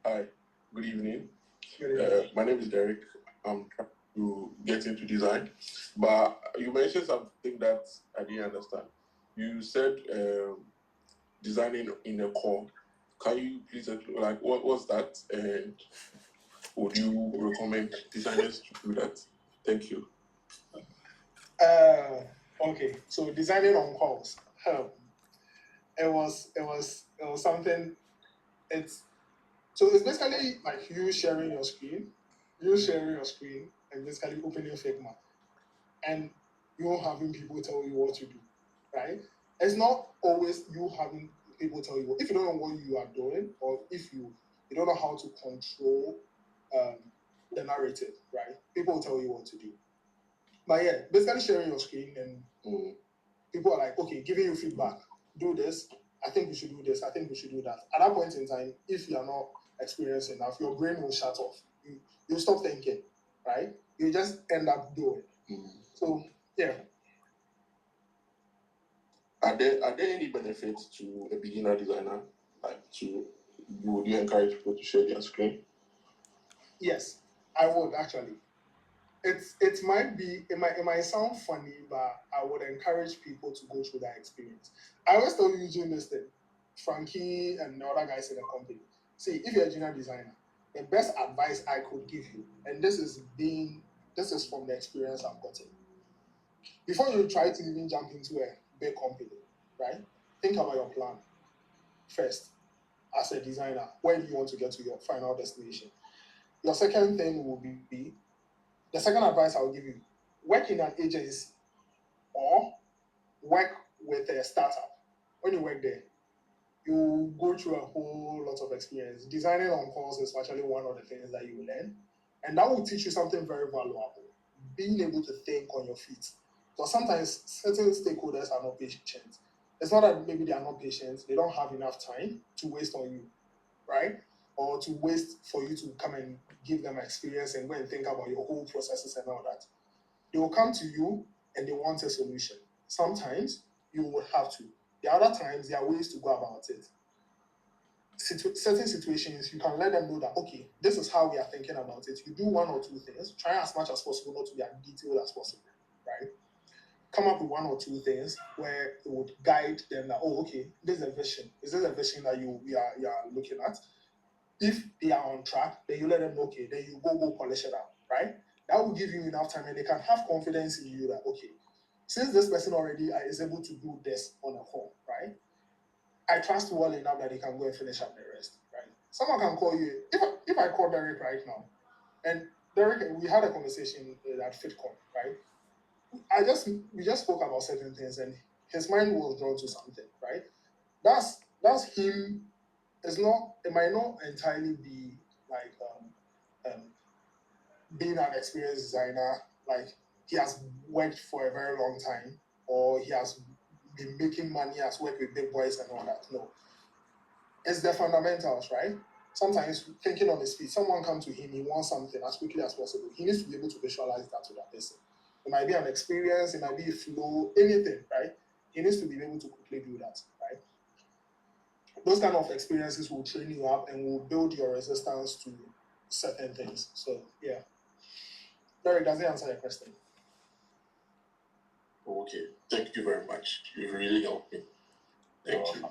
hi. Good evening. Good evening. My name is Derrick. I'm trying to get into design, but you mentioned something that I didn't understand. You said designing in a core. Can you please like what was that, and would you recommend designers to do that? Thank you. Okay, so designing on calls. It was something. It's basically like you sharing your screen, and basically opening Figma, and you having people tell you what to do, right? It's not always you having people tell you if you don't know what you are doing, or if you don't know how to control the narrative, right? People will tell you what to do. But yeah, basically sharing your screen, and people are like, okay, giving you feedback. Do this. I think we should do this. I think we should do that. At that point in time, if you are not experienced enough, your brain will shut off. You stop thinking, right? You just end up doing. So yeah. Are there any benefits to a beginner designer? Like would you encourage people to share their screen? Yes, I would actually. It might sound funny, but I would encourage people to go through that experience. I always tell Eugene this thing, Frankie and the other guys in the company. See, if you're a junior designer, the best advice I could give you, and this is from the experience I've gotten. Before you try to even jump into a big company, right? Think about your plan first as a designer. Where do you want to get to your final destination? Your second thing will be the second advice I'll give you: work in an agency or work with a startup. When you work there, you go through a whole lot of experience. Designing on calls is actually one of the things that you learn, and that will teach you something very valuable: being able to think on your feet. Because sometimes certain stakeholders are not patient. It's not that maybe they are not patient; they don't have enough time to waste on you, right? Or to waste for you to come and give them experience and go and think about your whole processes and all that. They will come to you and they want a solution. Sometimes you will have to. The other times there are ways to go about it. Certain situations, you can let them know that, okay, this is how we are thinking about it. You do one or two things, try as much as possible not to be as detailed as possible, right? Come up with one or two things where it would guide them that, oh, okay, this is a vision. Is this a vision that you are looking at? If they are on track, then you let them know, okay, then you go polish it out, right? That will give you enough time and they can have confidence in you that, okay, since this person already is able to do this on a call, right? I trust well enough that they can go and finish up the rest, right? Someone can call you. If I call Derek right now, and Derek, we had a conversation at FitCon, right? We just spoke about certain things, and his mind was drawn to something, right? That's him. It might not entirely be like um, being an experienced designer, like he has worked for a very long time, or he has been making money, has worked with big boys and all that. No, it's the fundamentals, right? Sometimes thinking on his feet, someone comes to him, he wants something as quickly as possible. He needs to be able to visualize that to that person. It might be an experience, it might be a flow, anything, right? He needs to be able to quickly do that, right? Those kind of experiences will train you up and will build your resistance to certain things. So yeah. Derek, does it answer your question? Okay. Thank you very much. You really helped me. Thank you.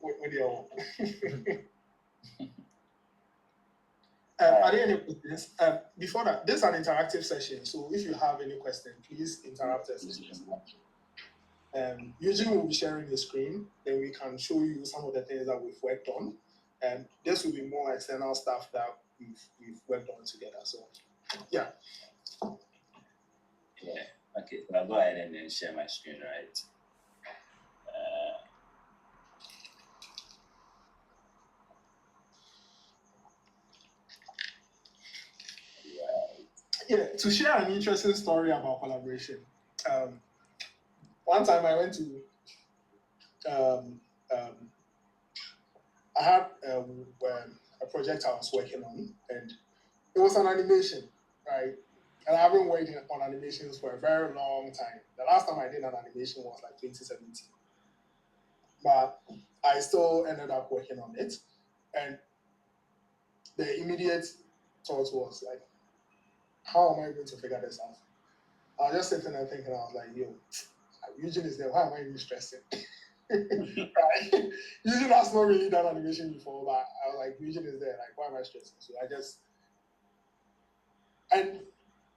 With your are there any questions? Before that, this is an interactive session, so if you have any question, please interrupt us. Eugene will be sharing the screen, then we can show you some of the things that we've worked on. And this will be more external stuff that we've worked on together. So yeah. Yeah. Okay. So I'll go ahead and then share my screen, right? Yeah, to share an interesting story about collaboration. One time I went to I had a project I was working on, and it was an animation, right? And I've been working on animations for a very long time. The last time I did an animation was like 2017. but I still ended up working on it. And the immediate thought was like, how am I going to figure this out? I was just sitting there thinking, I was like, yo, Eugene is there. Why am I even stressing? Right? Eugene has not really done animation before, but I was like, Eugene is there. Like, why am I stressing? So and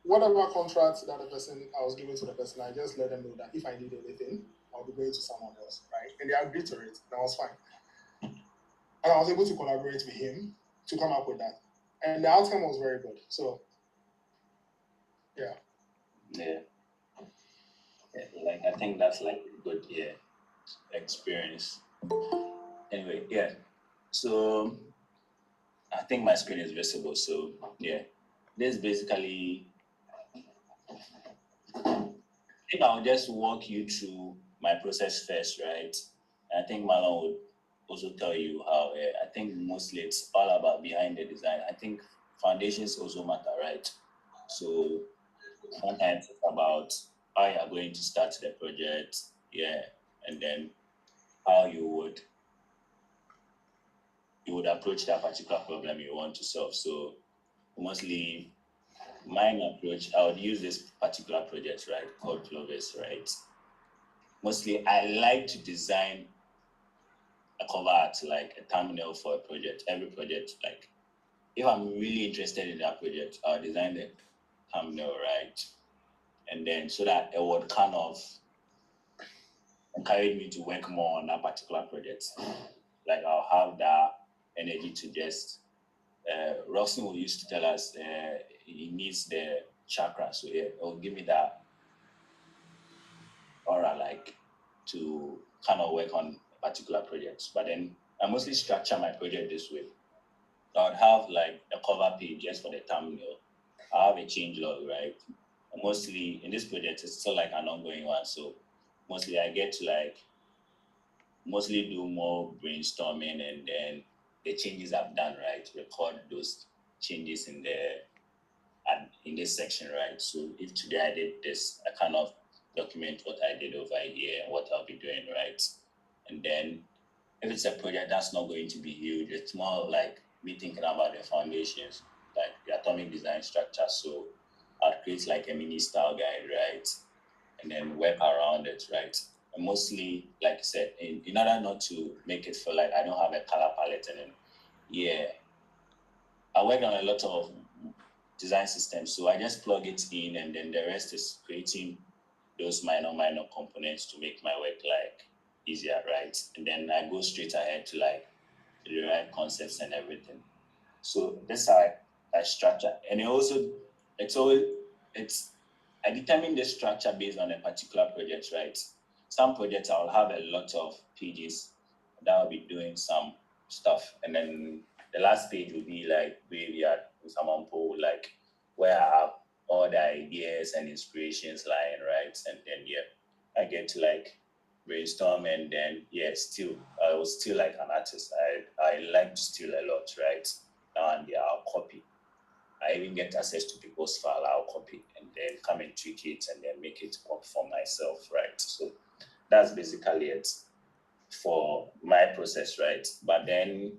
whatever contract that the person I was giving to the person, I just let them know that if I need anything, I'll be going to someone else, right? And they agreed to it. And I was fine. And I was able to collaborate with him to come up with that. And the outcome was very good. So, yeah. Yeah. Like I think that's like a good experience. Anyway, yeah. So I think my screen is visible. So yeah, this basically. I think I'll just walk you through my process first, right? And I think Marlon would also tell you how. I think mostly it's all about behind the design. I think foundations also matter, right? So sometimes it's about how you are going to start the project, and then how you would approach that particular problem you want to solve. So mostly mine approach, I would use this particular project, right, called Clovis, right? Mostly I like to design a cover art, like a thumbnail for a project. Every project, like if I'm really interested in that project, I'll design the thumbnail, right? And then so that it would kind of encourage me to work more on that particular project. Like I'll have that energy to just Roxy used to tell us he needs the chakra. So yeah, it'll give me that aura like to kind of work on particular projects. But then I mostly structure my project this way. So I would have like a cover page just for the thumbnail. I have a change log, right? And mostly in this project, it's still like an ongoing one. So mostly I get to like mostly do more brainstorming and then the changes I've done, right? Record those changes in this section, right? So if today I did this, I kind of document what I did over here and what I'll be doing, right? And then if it's a project that's not going to be huge, it's more like me thinking about the foundations, like the atomic design structure. So I'll create like a mini style guide, right? And then work around it, right? And mostly, like I said, in order not to make it feel like I don't have a color palette, and then I work on a lot of design systems, so I just plug it in, and then the rest is creating those minor components to make my work like easier, right? And then I go straight ahead to like the right concepts and everything. So that's how I structure, and it's always it's I determine the structure based on a particular project, right? Some projects I'll have a lot of pages that I'll be doing some stuff, and then the last page will be like graveyard with someone pull, like where I have all the ideas and inspirations lying, right? And then I get to like brainstorm, and then still I was still like an artist. I like to steal a lot, right? Now and I'll copy. I even get access to people's file, I'll copy and then come and tweak it and then make it work for myself, right? So that's basically it for my process, right? But then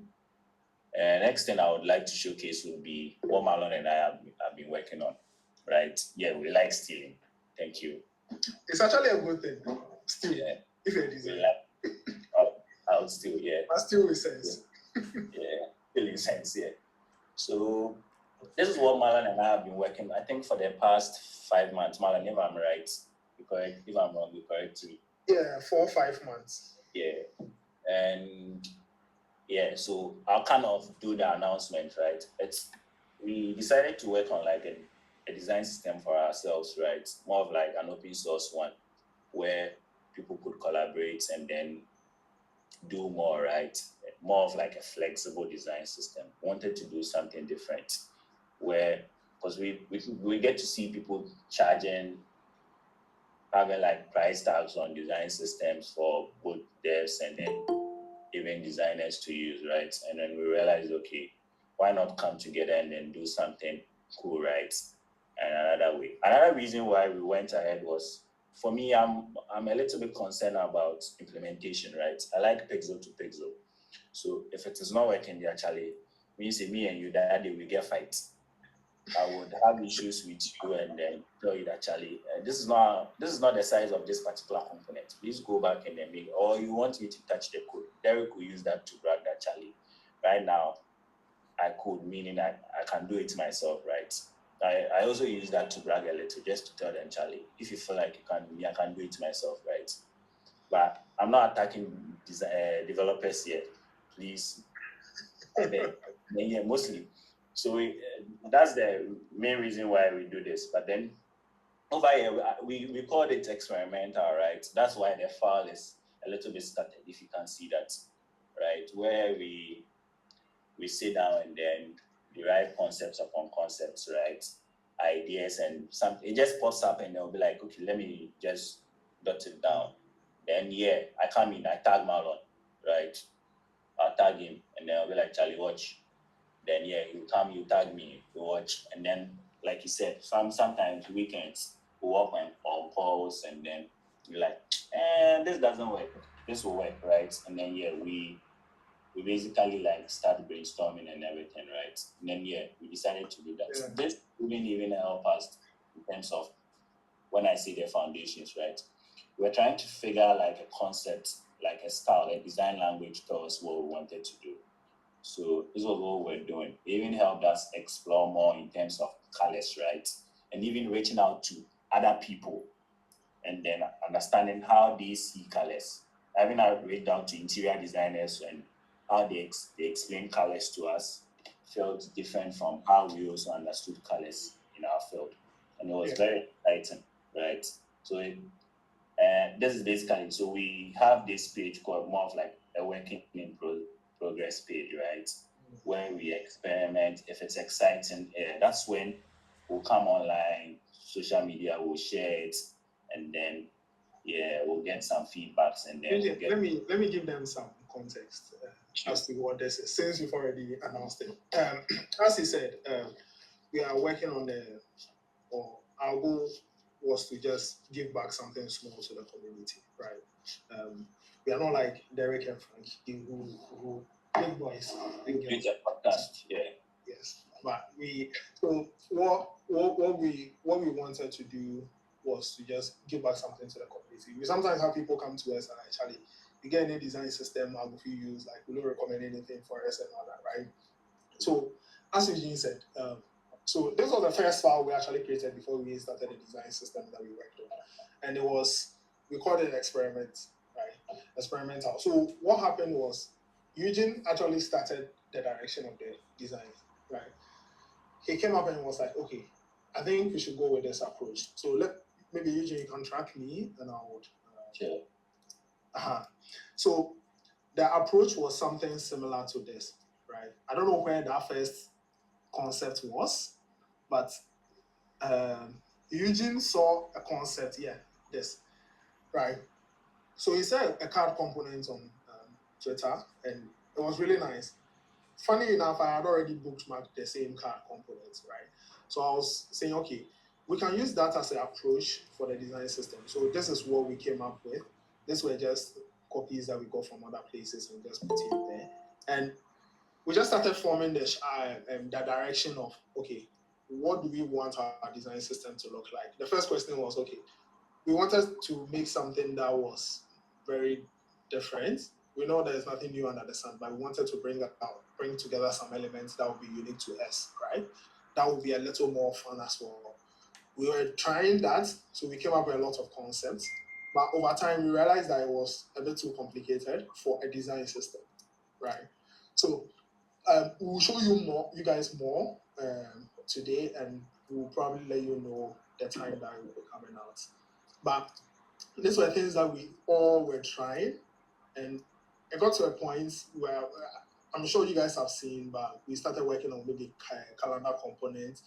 next thing I would like to showcase would be what Marlon and I have been working on, right? Yeah, we like stealing. Thank you. It's actually a good thing. Still, if you're a We designer. like, I'll steal, But still with sense. Still in sense, So this is what Marlon and I have been working. I think for the past 5 months, Marlon, if I'm right, you correct. If I'm wrong, you correct me. Yeah, 4 or 5 months. And so I'll kind of do the announcement, right? We decided to work on like a design system for ourselves, right? More of like an open source one where people could collaborate and then do more, right? More of like a flexible design system. Wanted to do something different where, because we get to see people having like price tags on design systems for both devs and then even designers to use, right? And then we realized, okay, why not come together and then do something cool, right? And another reason why we went ahead was for me, I'm a little bit concerned about implementation, right? I like pixel to pixel. So if it is not working, actually means me and you that day we get fights. I would have issues with you and then tell you that Charlie, this is not the size of this particular component. Please go back and then make, or you want me to touch the code. Derrick will use that to brag that Charlie. Right now, I could, meaning that I can do it myself, right? I also use that to brag a little, just to tell them, Charlie, if you feel like you can do me, I can do it myself, right? But I'm not attacking developers here. Please, I beg. Yeah, mostly. So that's the main reason why we do this. But then over here, we called it experimental, right? That's why the file is a little bit scattered, if you can see that, right? Where we sit down and then derive concepts upon concepts, right? Ideas and some it just pops up and they'll be like, okay, let me just dot it down. Then yeah, I come in, I tag Marlon, right? I'll tag him and then I'll be like, Charlie, watch. Then yeah, you come, you tag me, you watch, and then like you said, sometimes weekends we work on calls and then you're like, this doesn't work. This will work, right? And then yeah, we basically like start brainstorming and everything, right? And then yeah, we decided to do that. Yeah. This wouldn't even help us in terms of when I say the foundations, right? We're trying to figure like a concept, like a style, a design language to us what we wanted to do. So this was what we're doing. It even helped us explore more in terms of colors, right? And even reaching out to other people and then understanding how they see colors. Having I read down to interior designers and how they explain colors to us felt different from how we also understood colors in our field. And it was very exciting, right? So this is basically, so we have this page called more of like a working in progress page, right? Where we experiment. If it's exciting, that's when we'll come online, social media, we'll share it, and then yeah, we'll get some feedbacks, and then we'll get. Let me give them some context as to what this is, since you've already announced it. As he said, we are working on or our goal was to just give back something small to the community, right? We are not like Derrick and Frankie who big boys, big girls. Podcast, yeah. Yes, but what we wanted to do was to just give back something to the community. We sometimes have people come to us and actually, you get any design system now if you use, like we don't recommend anything for us and all that, right? So as Eugene said, so this was the first file we actually created before we started the design system that we worked on. And we called it experiment, right? Experimental. So what happened was Eugene actually started the direction of the design, right? He came up and was like, okay, I think we should go with this approach. So maybe Eugene, you can track me and I would. Sure. So the approach was something similar to this, right? I don't know where that first concept was, but Eugene saw a concept, this, right? So he said a card component on Twitter, and it was really nice. Funny enough, I had already bookmarked the same card components, right? So I was saying, okay, we can use that as an approach for the design system. So this is what we came up with. These were just copies that we got from other places and just put it there. And we just started forming the direction of, okay, what do we want our design system to look like? The first question was, okay, we wanted to make something that was very different. We know there's nothing new under the sun, but we wanted to bring together some elements that would be unique to us, right? That would be a little more fun as well. We were trying that, so we came up with a lot of concepts. But over time, we realized that it was a bit too complicated for a design system, right? So we'll show you guys more today, and we'll probably let you know the time that it will be coming out. But these were things that we all were trying, and it got to a point where I'm sure you guys have seen, but we started working on maybe calendar components,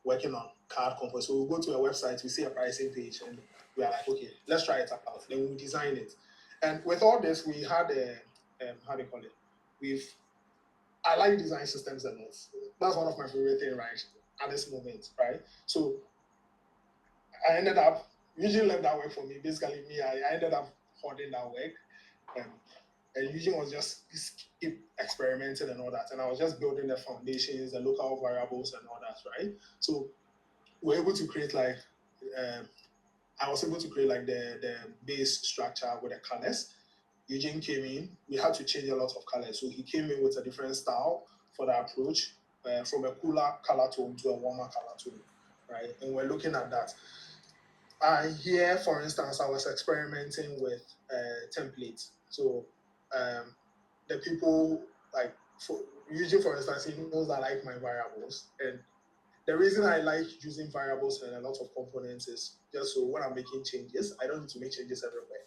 working on card components. So we go to a website, we see a pricing page, and we are like, okay, let's try it out. Then we design it. And with all this, we had how do you call it? I like design systems a lot. That's one of my favorite things, right? At this moment, right? So I ended up Eugene left that work for me. Basically, me, I ended up holding that work. Um, and Eugene was just keep experimenting and all that. And I was just building the foundations, the local variables and all that, right? So we're able to create like, I was able to create like the base structure with the colors. Eugene came in, we had to change a lot of colors. So he came in with a different style for the approach, from a cooler color tone to a warmer color tone, right? And we're looking at that. Here, for instance, I was experimenting with templates. So the people like for Eugene, for instance, he knows I like my variables, and the reason I like using variables and a lot of components is just so when I'm making changes, I don't need to make changes everywhere,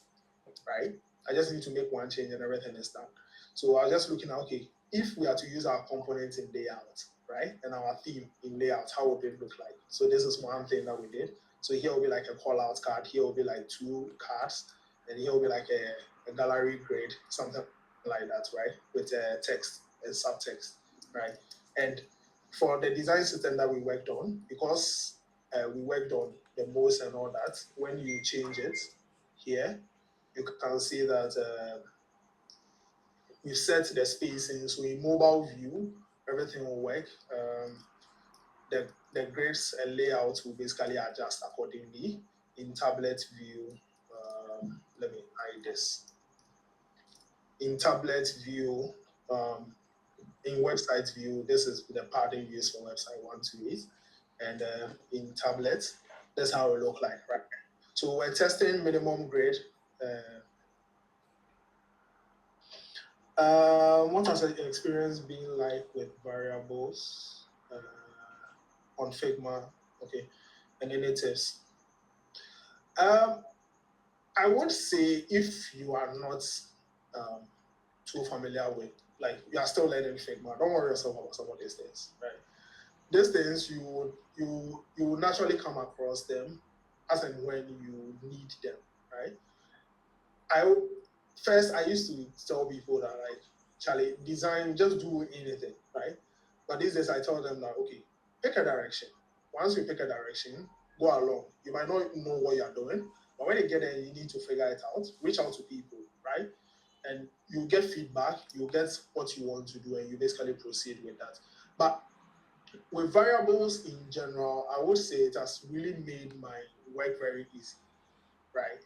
right? I just need to make one change and everything is done. So I was just looking at, okay, if we are to use our components in layout, right, and our theme in layout, how would it look like? So this is one thing that we did. So here will be like a call out card, here will be like 2 cards, and here will be like a gallery grid, something like that, right, with text and subtext, right? And for the design system that we worked on, because we worked on the most and all that, when you change it here, you can see that we set the spacing. So in mobile view, everything will work. The grids and layouts will basically adjust accordingly. In tablet view, let me hide this. In tablet view, in website view, this is the padding used for website 128. And in tablet, that's how it look like, right? So we're testing minimum grid. What has the experience been like with variables on Figma? Okay, and any tips? Um, I would say if you are not um, too familiar with, like, you are still learning Figma, don't worry yourself about some of these things, right? These things you will naturally come across them as and when you need them, right? I first I used to tell people that, like, Charlie, design, just do anything, right? But these days I tell them that, okay, pick a direction. Once you pick a direction, go along. You might not know what you're doing, but when you get there, you need to figure it out. Reach out to people, right? And you get feedback, you get what you want to do, and you basically proceed with that. But with variables in general, I would say it has really made my work very easy, right?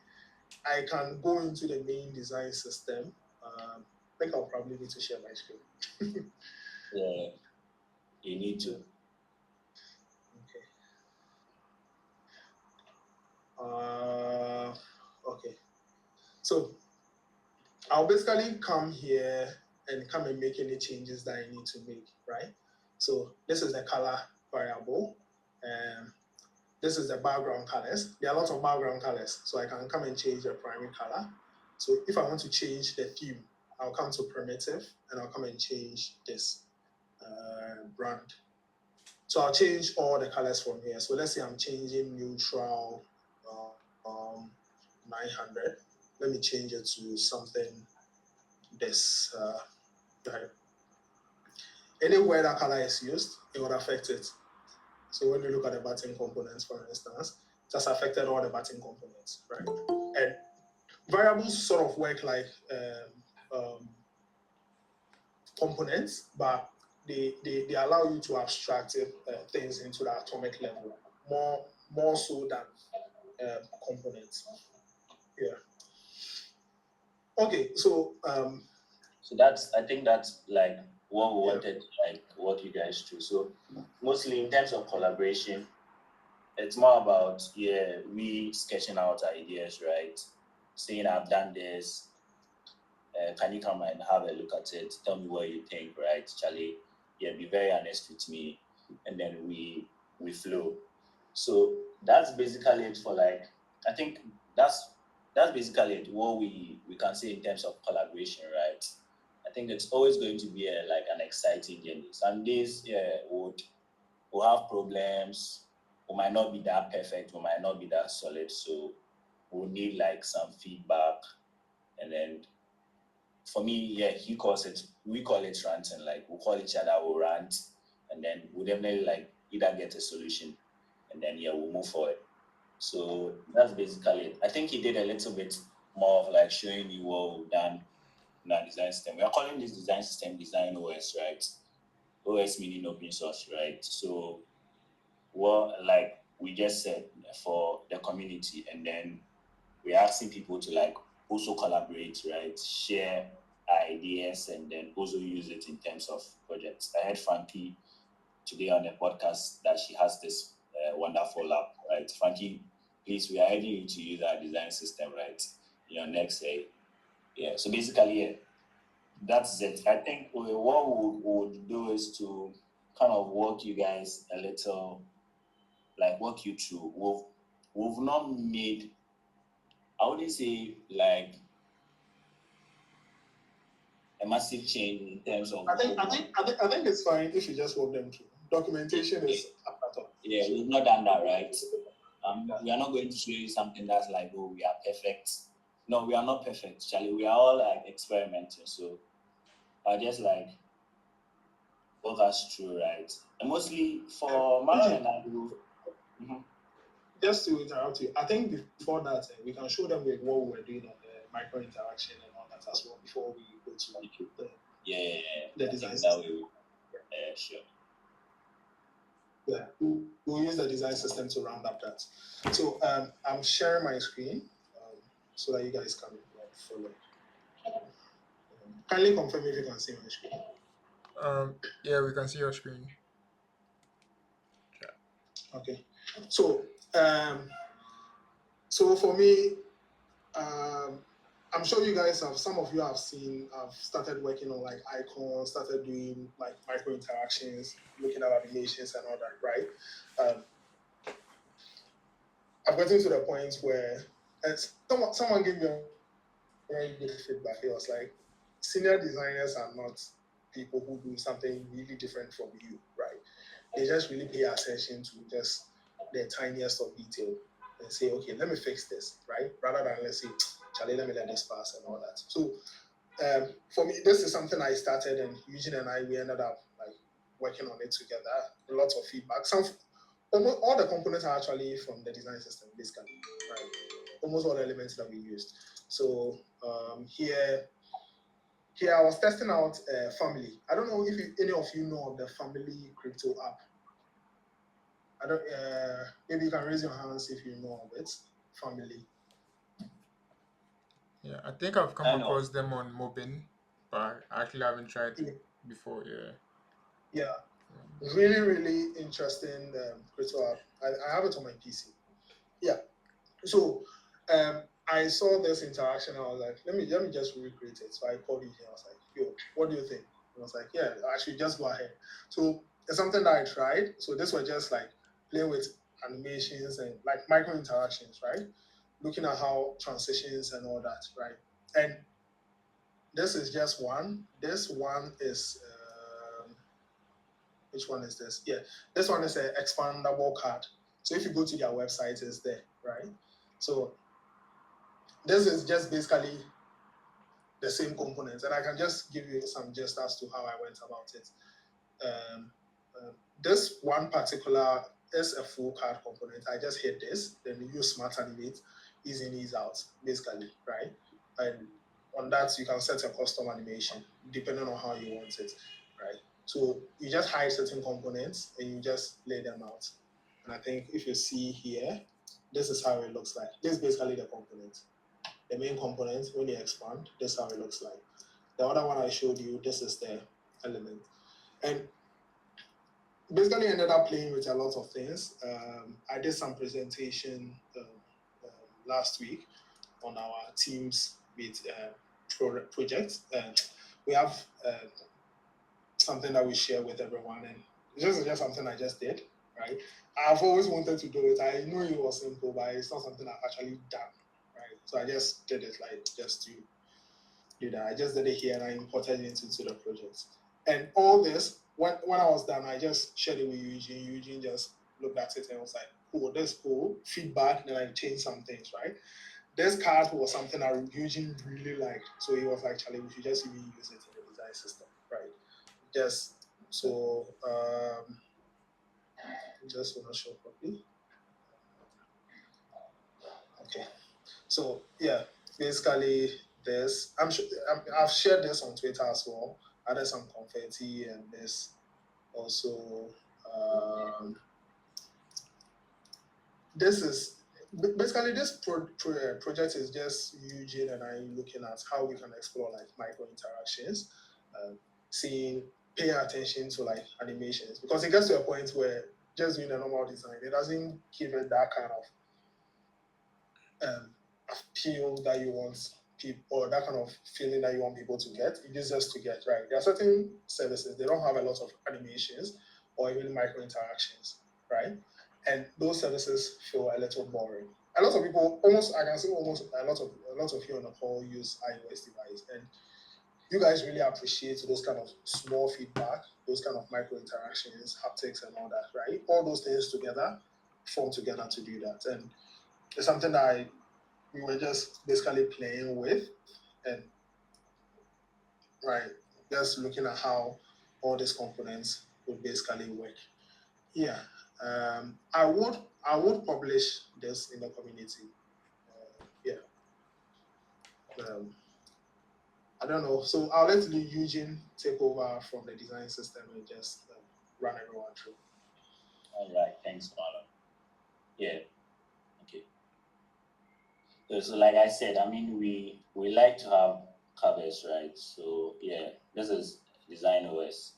I can go into the main design system. I think I'll probably need to share my screen. Yeah, you need to. Okay. Okay. So I'll basically come here and come and make any changes that I need to make, right? So this is the color variable. This is the background colors. There are lots of background colors, so I can come and change the primary color. So if I want to change the theme, I'll come to primitive and I'll come and change this brand. So I'll change all the colors from here. So let's say I'm changing neutral 900. Let me change it to something this. Right. Anywhere that color is used, it would affect it. So when you look at the button components, for instance, it has affected all the button components, right? And variables sort of work like components, but they allow you to abstract things into the atomic level more so than components. Yeah. Okay, so So I think that's like what we wanted to like walk you guys through. So mostly in terms of collaboration, it's more about we sketching out ideas, right? Saying I've done this. Can you come and have a look at it? Tell me what you think, right, Charlie? Yeah, be very honest with me, and then we flow. So that's basically it for like. I think that's basically it. What we can say in terms of collaboration, right? I think it's always going to be like an exciting journey. Some days, we'll have problems. We might not be that perfect. We might not be that solid. So we'll need like some feedback, and then for me, we call it ranting. Like we'll call each other, we'll rant, and then we'll definitely like either get a solution, and then we'll move forward. So that's basically it. I think he did a little bit more of like showing you what we've done in our design system. We are calling this design system Design OS, right? OS meaning open source, right? So what like we just said for the community, and then we're asking people to like also collaborate, right? Share ideas and then also use it in terms of projects. I heard Frankie today on the podcast that she has this wonderful app, right? Frankie, please, we are urging you to use our design system, right? Your next day. Yeah. So basically, yeah, that's it. I think what we would do is to kind of walk you guys a little, like walk you through. We've not made, I wouldn't say like a massive change in terms of. I think it's fine if you just walk them through. Documentation is a part of. Yeah, we've not done that, right? We are not going to show you something that's like, oh, we are perfect. No, we are not perfect, Charlie. We are all like experimenting. So I just like walk us through, right? And mostly for Marlon and I, Just to interrupt you, I think before that, we can show them with what we were doing on the micro interaction and all that as well before we go to the design system. Sure. Yeah, we'll use the design system to round up that. So I'm sharing my screen so that you guys can follow. Kindly confirm if you can see my screen. Yeah, we can see your screen. Okay. So so for me, I'm sure you guys have, some of you have seen, I've started working on like icons, started doing like micro interactions, looking at animations and all that, right? I've gotten to the point where someone gave me a very good feedback. It was like, senior designers are not people who do something really different from you, right? They just really pay attention to just the tiniest of detail and say, okay, let me fix this, right? Rather than let's say, Charlie, let me let this pass and all that. So for me, this is something I started, and Eugene and I, we ended up like working on it together. Lots of feedback. Almost all the components are actually from the design system, basically, right? Almost all the elements that we used. So here I was testing out Family. I don't know if any of you know of the Family crypto app. I don't. Maybe you can raise your hands if you know of it. Family. Yeah, I think I've come across them on Mobin, but I actually haven't tried it before. Yeah. Yeah. Really, really interesting crypto app. I have it on my PC. Yeah. So I saw this interaction. I was like, let me just recreate it. So I called Eugene. I was like, yo, what do you think? I was like, yeah, I should just go ahead. So it's something that I tried. So this was just like playing with animations and like micro interactions, right? Looking at how transitions and all that, right? And this is just one. This one is which one is this? Yeah, this one is an expandable card. So if you go to their website, it's there, right? So this is just basically the same components, and I can just give you some gist as to how I went about it. This one particular is a full card component. I just hit this, then you use Smart Animate, ease in, ease out, basically, right? And on that, you can set a custom animation depending on how you want it, right? So you just hide certain components and you just lay them out. And I think if you see here, this is how it looks like. This is basically the component. The main component, when you expand, this is how it looks like. The other one I showed you, this is the element. And basically ended up playing with a lot of things. I did some presentation last week on our Teams with project. We have something that we share with everyone, and this is just something I just did, right? I've always wanted to do it. I knew it was simple, but it's not something I've actually done, right? So I just did it like just to do that. I just did it here and I imported it into the project. And all this, when I was done, I just shared it with Eugene. Eugene just looked at it and was like, cool, that's cool. Feedback, then I changed some things, right? This card was something that Eugene really liked. So he was like, Charlie, we should just even use it in the design system, right? Just so just want to show properly. So yeah, basically this. I've shared this on Twitter as well. Added some confetti and this also. Um, this is basically this project is just Eugene and I looking at how we can explore like micro interactions, um, seeing paying attention to like animations because it gets to a point where just doing a normal design it doesn't give it that kind of appeal that you want people or that kind of feeling that you want people to get. It is just to get right. There are certain services they don't have a lot of animations or even micro interactions, right? And those services feel a little boring. A lot of people, almost I can say almost a lot of you on the call use iOS device, and you guys really appreciate those kind of small feedback, those kind of micro interactions, haptics, and all that, right? All those things together form together to do that, and it's something that we were just basically playing with, and right, just looking at how all these components would basically work. Yeah, I would publish this in the community. Yeah, um, I don't know. So I'll let Eugene take over from the design system and just run everyone through. All right, thanks, Marlon. Yeah, okay. So like I said, I mean, we like to have covers, right? So yeah, this is Design OS.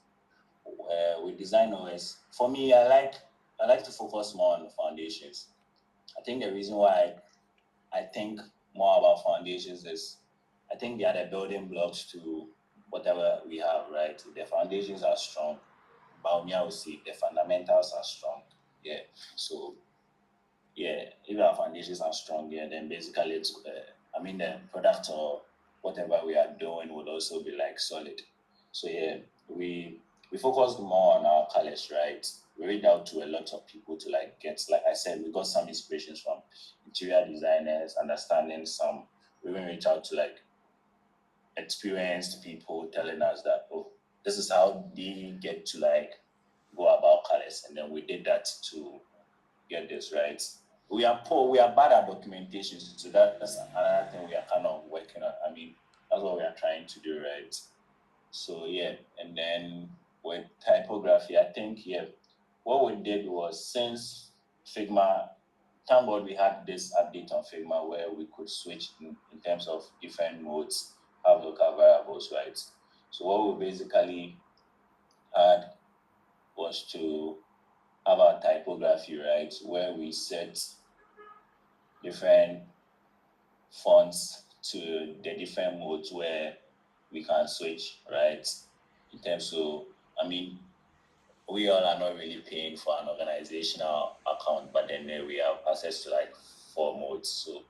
With Design OS, for me, I like to focus more on the foundations. I think the reason why I think more about foundations is I think they are the building blocks to whatever we have, right? If the foundations are strong, Baumia will see the fundamentals are strong. Yeah. So yeah, if our foundations are strong, yeah, then basically it's I mean the product or whatever we are doing would also be like solid. So yeah, we focused more on our colors, right? We reached out to a lot of people to like get, like I said, we got some inspirations from interior designers, understanding some. We even reached out to like experienced people telling us that, oh, this is how they get to like go about colors, and then we did that to get this right. We are poor, we are bad at documentation, so that's another thing we are kind of working on. I mean, that's what we are trying to do, right? So yeah, and then with typography, I think yeah, what we did was since Figma, thank God we had this update on Figma where we could switch in terms of different modes, have local variables, right? So what we basically had was to have our typography, right, where we set different fonts to the different modes where we can switch, right? In terms of, I mean, we all are not really paying for an organizational account, but then we have access to like 4 modes. So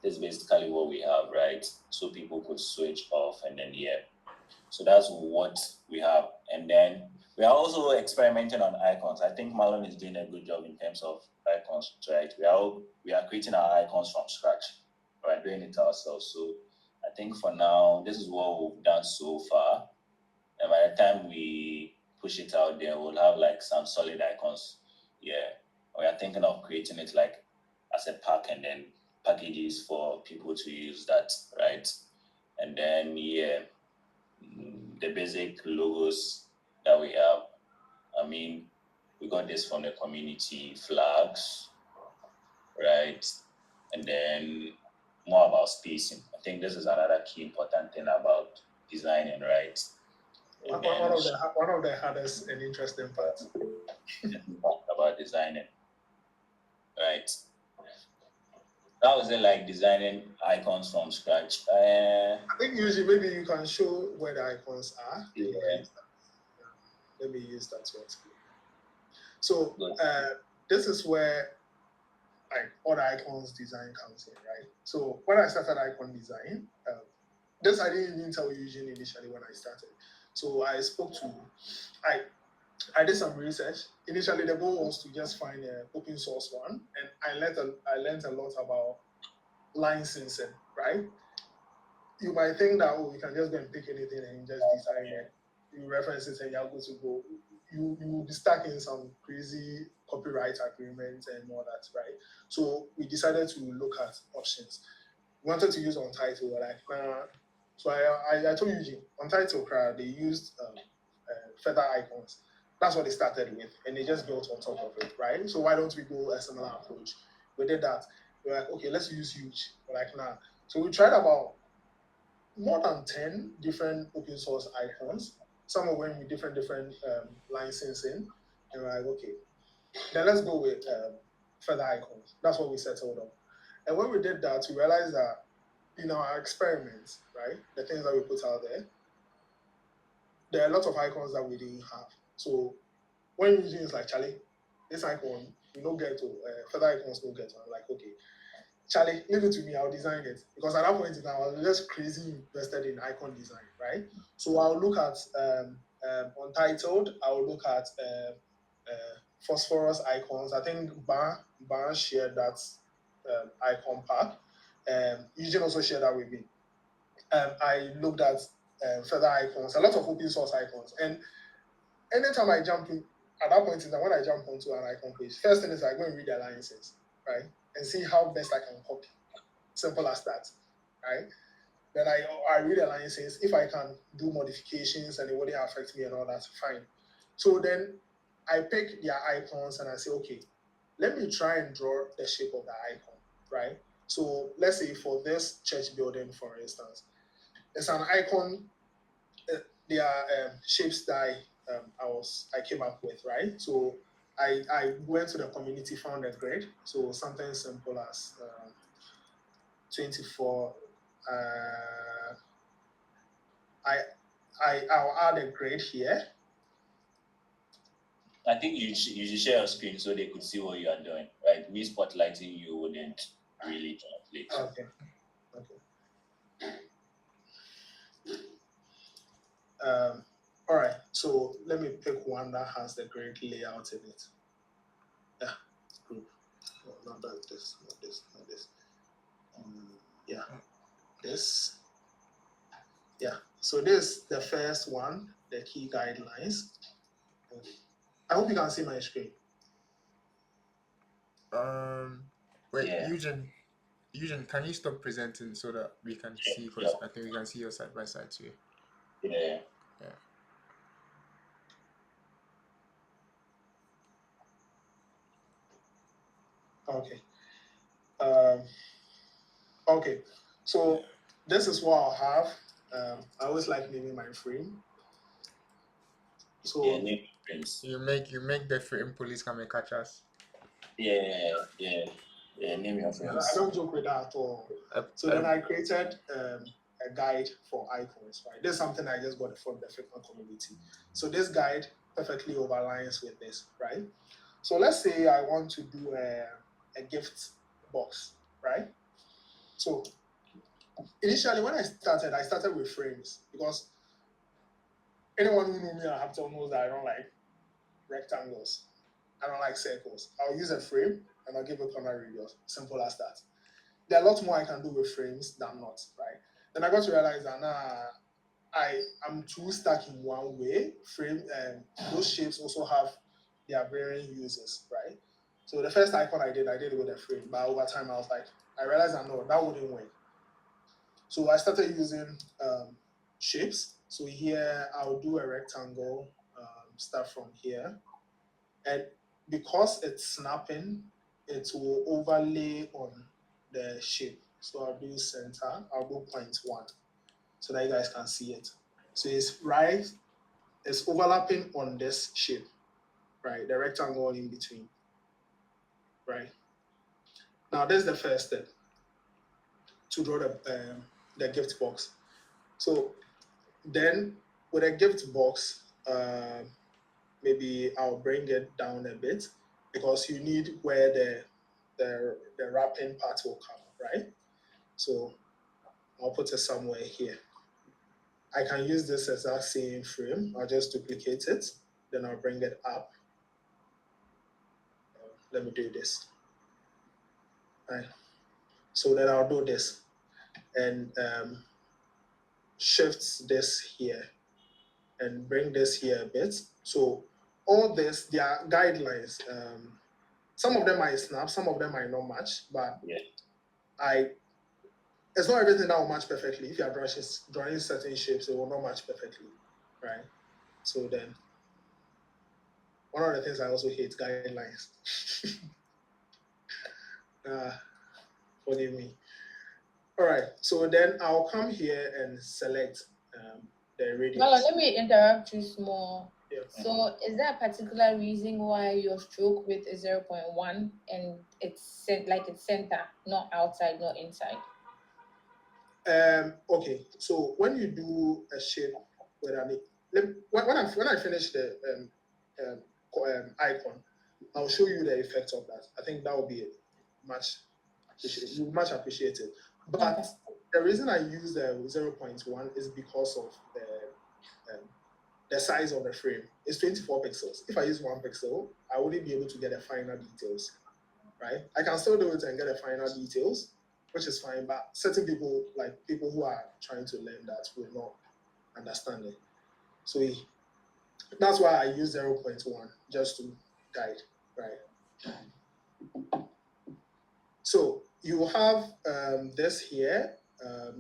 this is basically what we have, right? So people could switch off and then yeah. So that's what we have. And then we are also experimenting on icons. I think Marlon is doing a good job in terms of icons, right? We are creating our icons from scratch. We're doing it ourselves. So I think for now, this is what we've done so far. And by the time we push it out there, we'll have like some solid icons. Yeah. We are thinking of creating it like as a pack and then packages for people to use that, right? And then yeah, the basic logos that we have. I mean, we got this from the community flags, right? And then more about spacing. I think this is another key important thing about designing, right? And One, then one of the hardest and interesting parts. about designing, right? How is it like designing icons from scratch? I think usually maybe you can show where the icons are. Yeah. Let me use that to explain. So Good. this is where like all the icons design comes in, right? So when I started icon design, this I didn't even tell Eugene initially when I started. So I spoke to, I did some research. Initially, the goal was to just find an open source one, and I learned a lot about licensing, right? You might think that you can just go and pick anything and just design it. You reference it and you're good to go. You will be stuck in some crazy copyright agreement and all that, right? So we decided to look at options. wanted to use Untitled, we're like, nah. So I told Eugene, Untitled crowd, they used feather icons. That's what they started with, and they just built on top of it, right? So why don't we go a similar approach? We did that. We're like, okay, let's use Huge. We're like, nah. So we tried about more than 10 different open source icons, some of them with different licensing. And we're like, okay, then let's go with feather icons. That's what we settled on. And when we did that, we realized that in our experiments, right, the things that we put out there are a lot of icons that we didn't have. So when using is like, Charlie, this icon, we don't get to, feather icons don't get to. I'm like, okay, Charlie, leave it to me, I'll design it. Because at that point in time, I was just crazy invested in icon design, right? So I'll look at Untitled, I'll look at phosphorus icons. I think Ban shared that icon pack. Eugene also shared that with me. I looked at feather icons, a lot of open source icons. And anytime I jump in, at that point in time, when I jump onto an icon page, first thing is I go and read the alliances, right? And see how best I can copy. Simple as that, right? Then I read the alliances. If I can do modifications and it wouldn't affect me and all that, fine. So then I pick their icons and I say, okay, let me try and draw the shape of the icon, right? So let's say for this church building, for instance, it's an icon. There are shapes that I came up with, right? So I went to the community, found a grid. So something simple as 24. I'll add a grid here. I think you should share your screen so they could see what you are doing, right? Me spotlighting you wouldn't really translate. Okay. All right. So let me pick one that has the grid layout in it. Yeah. Group. No, not that. This. Not this. Not this. Yeah. This. Yeah. So this is the first one, the key guidelines. I hope you can see my screen. Wait, Yeah. Eugene, can you stop presenting so that we can see? Because I think we can see your side by side too. Yeah. Okay. Okay. So this is what I'll have. I always like naming my frame. So Yeah, name frames. You make the frame police come and catch us. Yeah, name your I frames. don't joke with that at all. So then I created a guide for icons, right? This is something I just got from the Figma community. So this guide perfectly overlines with this, right? So let's say I want to do a gift box, right? So initially when I started with frames because anyone who knows me at Habitat knows that I don't like rectangles. I don't like circles. I'll use a frame and I'll give a corner radius. Simple as that. There are a lot more I can do with frames than not, right? Then I got to realize that I'm too stuck in one way. Those shapes also have their varying uses, right? So the first icon I did it with a frame, but over time I realized that no, that wouldn't work. So I started using shapes. So here I'll do a rectangle, start from here, and because it's snapping, it will overlay on the shape. So I'll do center, I'll do 0.1 so that you guys can see it. So it's overlapping on this shape, right? The rectangle in between, right? Now this is the first step to draw the gift box. So then with a gift box, maybe I'll bring it down a bit because you need where the wrapping part will come, right? So I'll put it somewhere here. I can use this exact same frame. I'll just duplicate it. Then I'll bring it up. Let me do this. Right. So then I'll do this and shift this here and bring this here a bit. So all this, there are guidelines. Some of them might snap, some of them might not match, but Yeah. I it's not everything that will match perfectly. If you are drawing certain shapes, it will not match perfectly, right? So then, one of the things I also hate guidelines. uh, Forgive me. All right, so then I'll come here and select the Marlon, radius. let me interrupt you small. Yeah. So, is there a particular reason why your stroke width is 0.1 and it's like it's center, not outside, not inside? Okay, so when you do a shape with an when I finish the icon, I'll show you the effect of that. I think that will be much much appreciated. But Okay. the reason I use the 0.1 is because of the size of the frame. It's 24 pixels. If I use 1 pixel, I wouldn't be able to get the final details, right? I can still do it and get the final details, which is fine. But certain people, like people who are trying to learn that, will not understand it. So that's why I use 0.1 just to guide, right? So you have this here,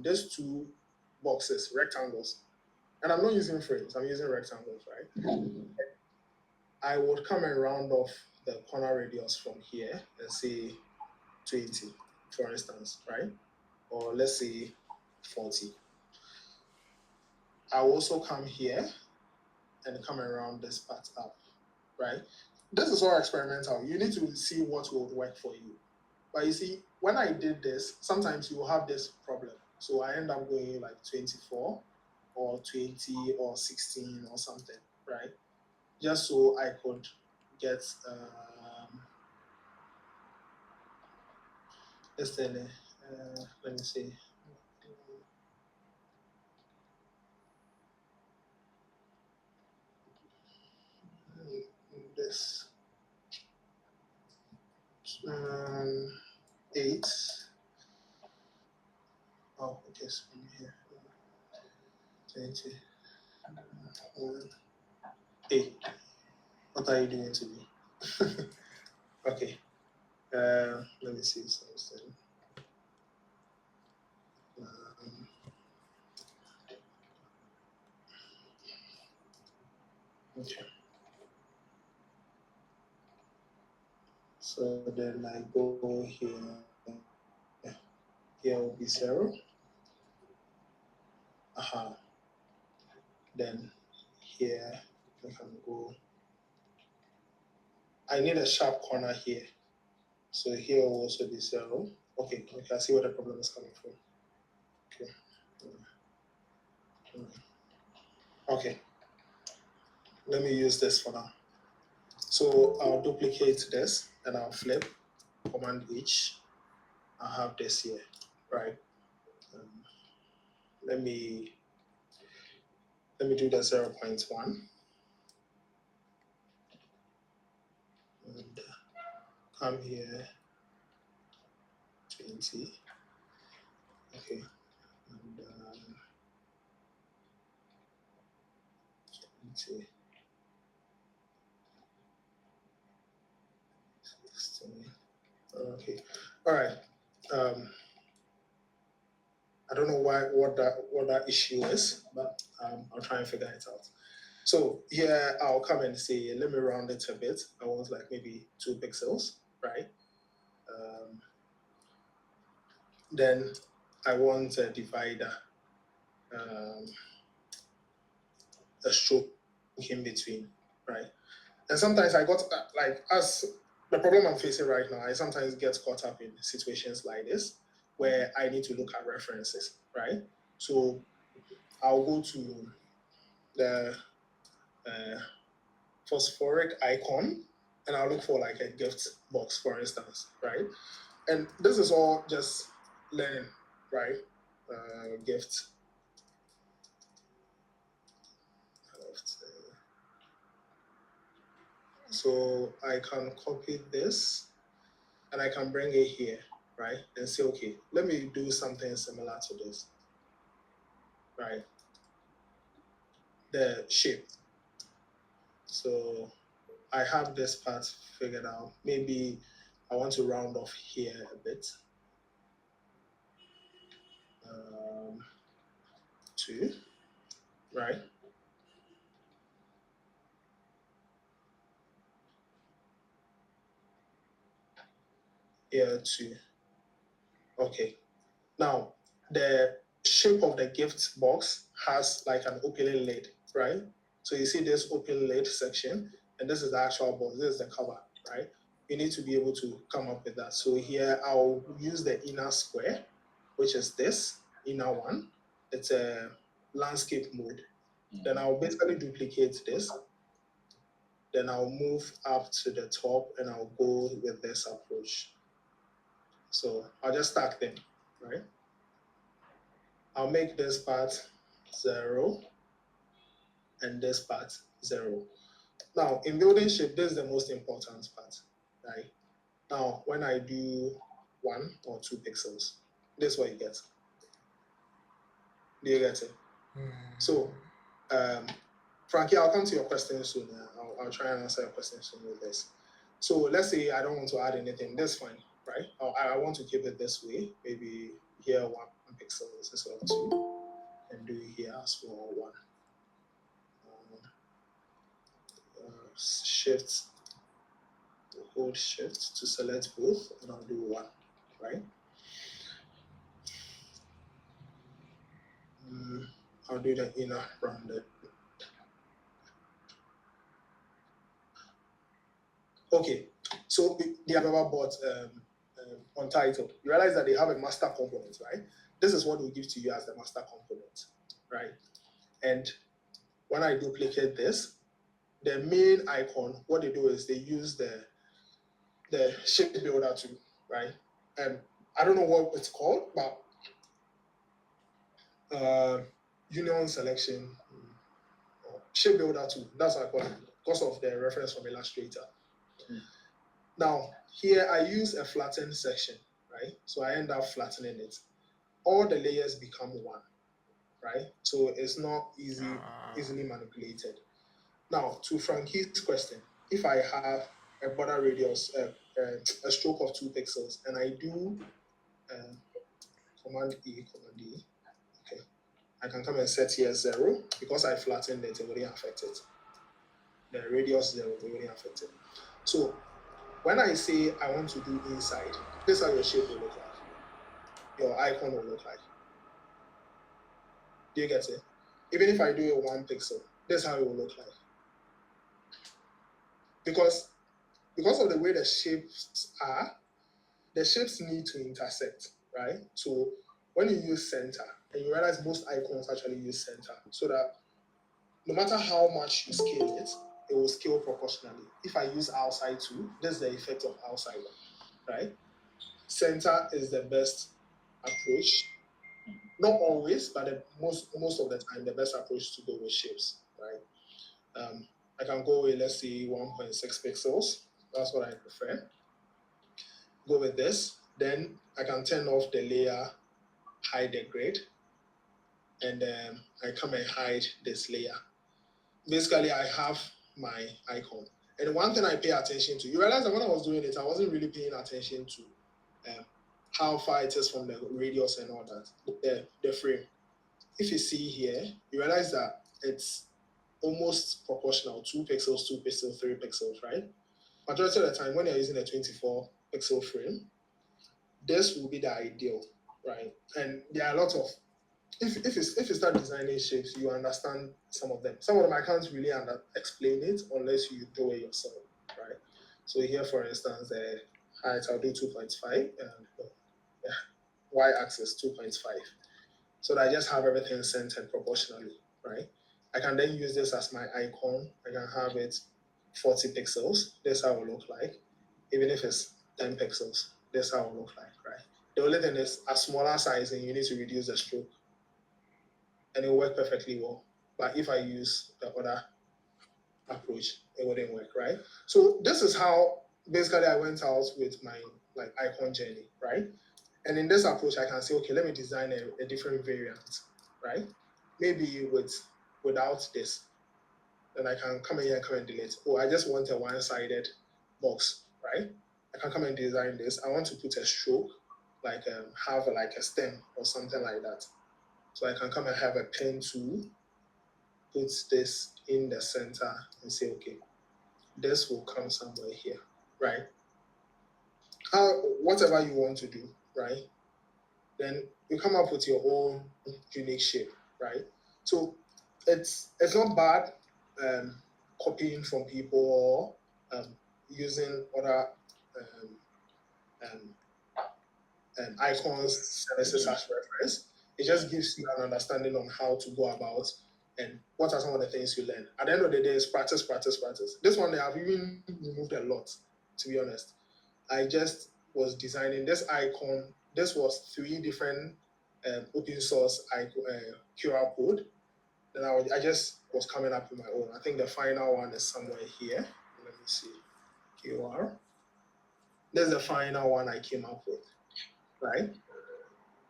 these two boxes, rectangles. And I'm not using frames, I'm using rectangles, right? I would come and round off the corner radius from here and say 20, for instance, right? Or let's say 40. I will also come here and come around this part up, right? This is all experimental. You need to see what will work for you. But you see, when I did this, sometimes you will have this problem. So I end up going like 24 or 20 or 16 or something, right? Just so I could get let me see. This 8. Oh, okay, so here 20. 8. What are you doing to me? Okay. Let me see something. Okay. So then I go here. Here will be 0. Then here I can go. I need a sharp corner here. So here will also be 0. Okay, I see where the problem is coming from. Okay. Okay. Let me use this for now. So I'll duplicate this and I'll flip, Command H. I have this here, right? Let me do the 0.1 and come here 20. Okay, and 20, 16. Okay, all right. I don't know what that issue is, but I'll try and figure it out. So here I'll come and say, let me round it a bit. I want like maybe 2 pixels, right? Then I want a divider, a stroke in between, right? And sometimes I got like as the problem I'm facing right now, I sometimes get caught up in situations like this where I need to look at references, right? So I'll go to the phosphoric icon and I'll look for like a gift box, for instance, right? And this is all just learning, right? Gift. So I can copy this and I can bring it here, right? And say, okay, let me do something similar to this, right? The shape. So I have this part figured out. Maybe I want to round off here a bit. 2, right? Here 2. Okay. Now, the shape of the gift box has like an opening lid, right? So you see this open lid section, and this is the actual box. This is the cover, right? You need to be able to come up with that. So here I'll use the inner square, which is this inner one. It's a landscape mode. Then I'll basically duplicate this. Then I'll move up to the top and I'll go with this approach. So I'll just stack them, right? I'll make this part 0 and this part 0. Now, in building shape, this is the most important part, right? Now, when I do 1 or 2 pixels, this is what you get. Do you get it? So, Frankie, I'll come to your question soon. I'll try and answer your question soon with this. So let's say I don't want to add anything. That's fine, right? I want to keep it this way. Maybe here 1 pixel instead of 2, and do here as well 1. Shift, hold shift to select both, and I'll do 1, right? I'll do the inner rounded. Okay, so the Adobe bought Untitled. You realize that they have a master component, right? This is what we give to you as the master component, right? And when I duplicate this, the main icon, what they do is they use the shape builder tool, right? And I don't know what it's called, but union selection shape builder tool. That's what I call it because of the reference from Illustrator. Now, here I use a flattened section, right? So I end up flattening it. All the layers become 1, right? So it's not easily manipulated. Now, to Frankie's question, if I have a border radius, a stroke of 2 pixels, and I do Command E, okay, I can come and set here 0 because I flattened it, it wouldn't affect it. The radius 0, it wouldn't affect it. So when I say I want to do inside, this is how your shape will look like. Your icon will look like. Do you get it? Even if I do a 1 pixel, this is how it will look like. Because of the way the shapes are, the shapes need to intersect, right? So when you use center, and you realize most icons actually use center, so that no matter how much you scale it, it will scale proportionally. If I use outside too, this is the effect of outside, right? Center is the best approach. Not always, but most of the time, the best approach to go with shapes, right? I can go with, let's say, 1.6 pixels. That's what I prefer. Go with this. Then I can turn off the layer, hide the grid, and I come and hide this layer. Basically, I have my icon. And one thing I pay attention to, you realize that when I was doing it, I wasn't really paying attention to how far it is from the radius and all that, the frame. If you see here, you realize that it's almost proportional, 2 pixels, 2 pixels, 3 pixels, right? Majority of the time, when you're using a 24 pixel frame, this will be the ideal, right? And there are a lot of, if you start designing shapes, you understand some of them. Some of them I can't really explain it unless you do it yourself, right? So here, for instance, the height, I'll do 2.5, y-axis 2.5. So that I just have everything centered proportionally, right? I can then use this as my icon. I can have it 40 pixels. This is how it will look like. Even if it's 10 pixels, this is how it will look like, right? The only thing is a smaller size and you need to reduce the stroke. And it will work perfectly well. But if I use the other approach, it wouldn't work, right? So this is how basically I went out with my icon journey, right? And in this approach, I can say, okay, let me design a different variant, right? Maybe without this. Then I can come in here and come and delete. Oh, I just want a one-sided box, right? I can come and design this. I want to put a stroke. have like a stem or something like that. So I can come and have a pen tool, put this in the center and say, okay, this will come somewhere here, right? Whatever you want to do, right? Then you come up with your own unique shape, right? So it's not bad copying from people or using other um, um, icons, services as reference. It just gives you an understanding on how to go about and what are some of the things you learn. At the end of the day, it's practice, practice, practice. This one, I've even removed a lot, to be honest. I just was designing this icon. This was 3 different open source QR code. Then I just was coming up with my own. I think the final one is somewhere here. Let me see. QR. There's the final one I came up with, right?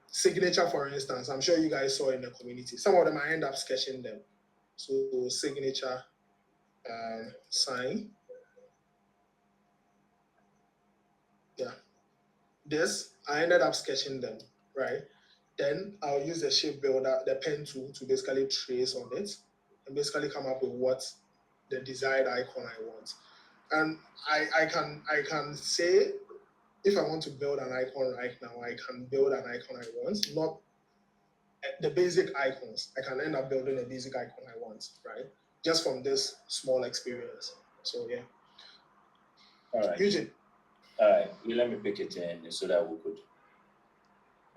Signature, for instance, I'm sure you guys saw in the community. Some of them I end up sketching them. So signature sign. Yeah. This I ended up sketching them, right? Then I'll use the shape builder, the pen tool, to basically trace on it and basically come up with what the desired icon I want. And I can say if I want to build an icon right now, I can build an icon I want, not the basic icons. I can end up building a basic icon I want, right? Just from this small experience. So yeah. All right. Eugene. All right. Let me pick it in so that we could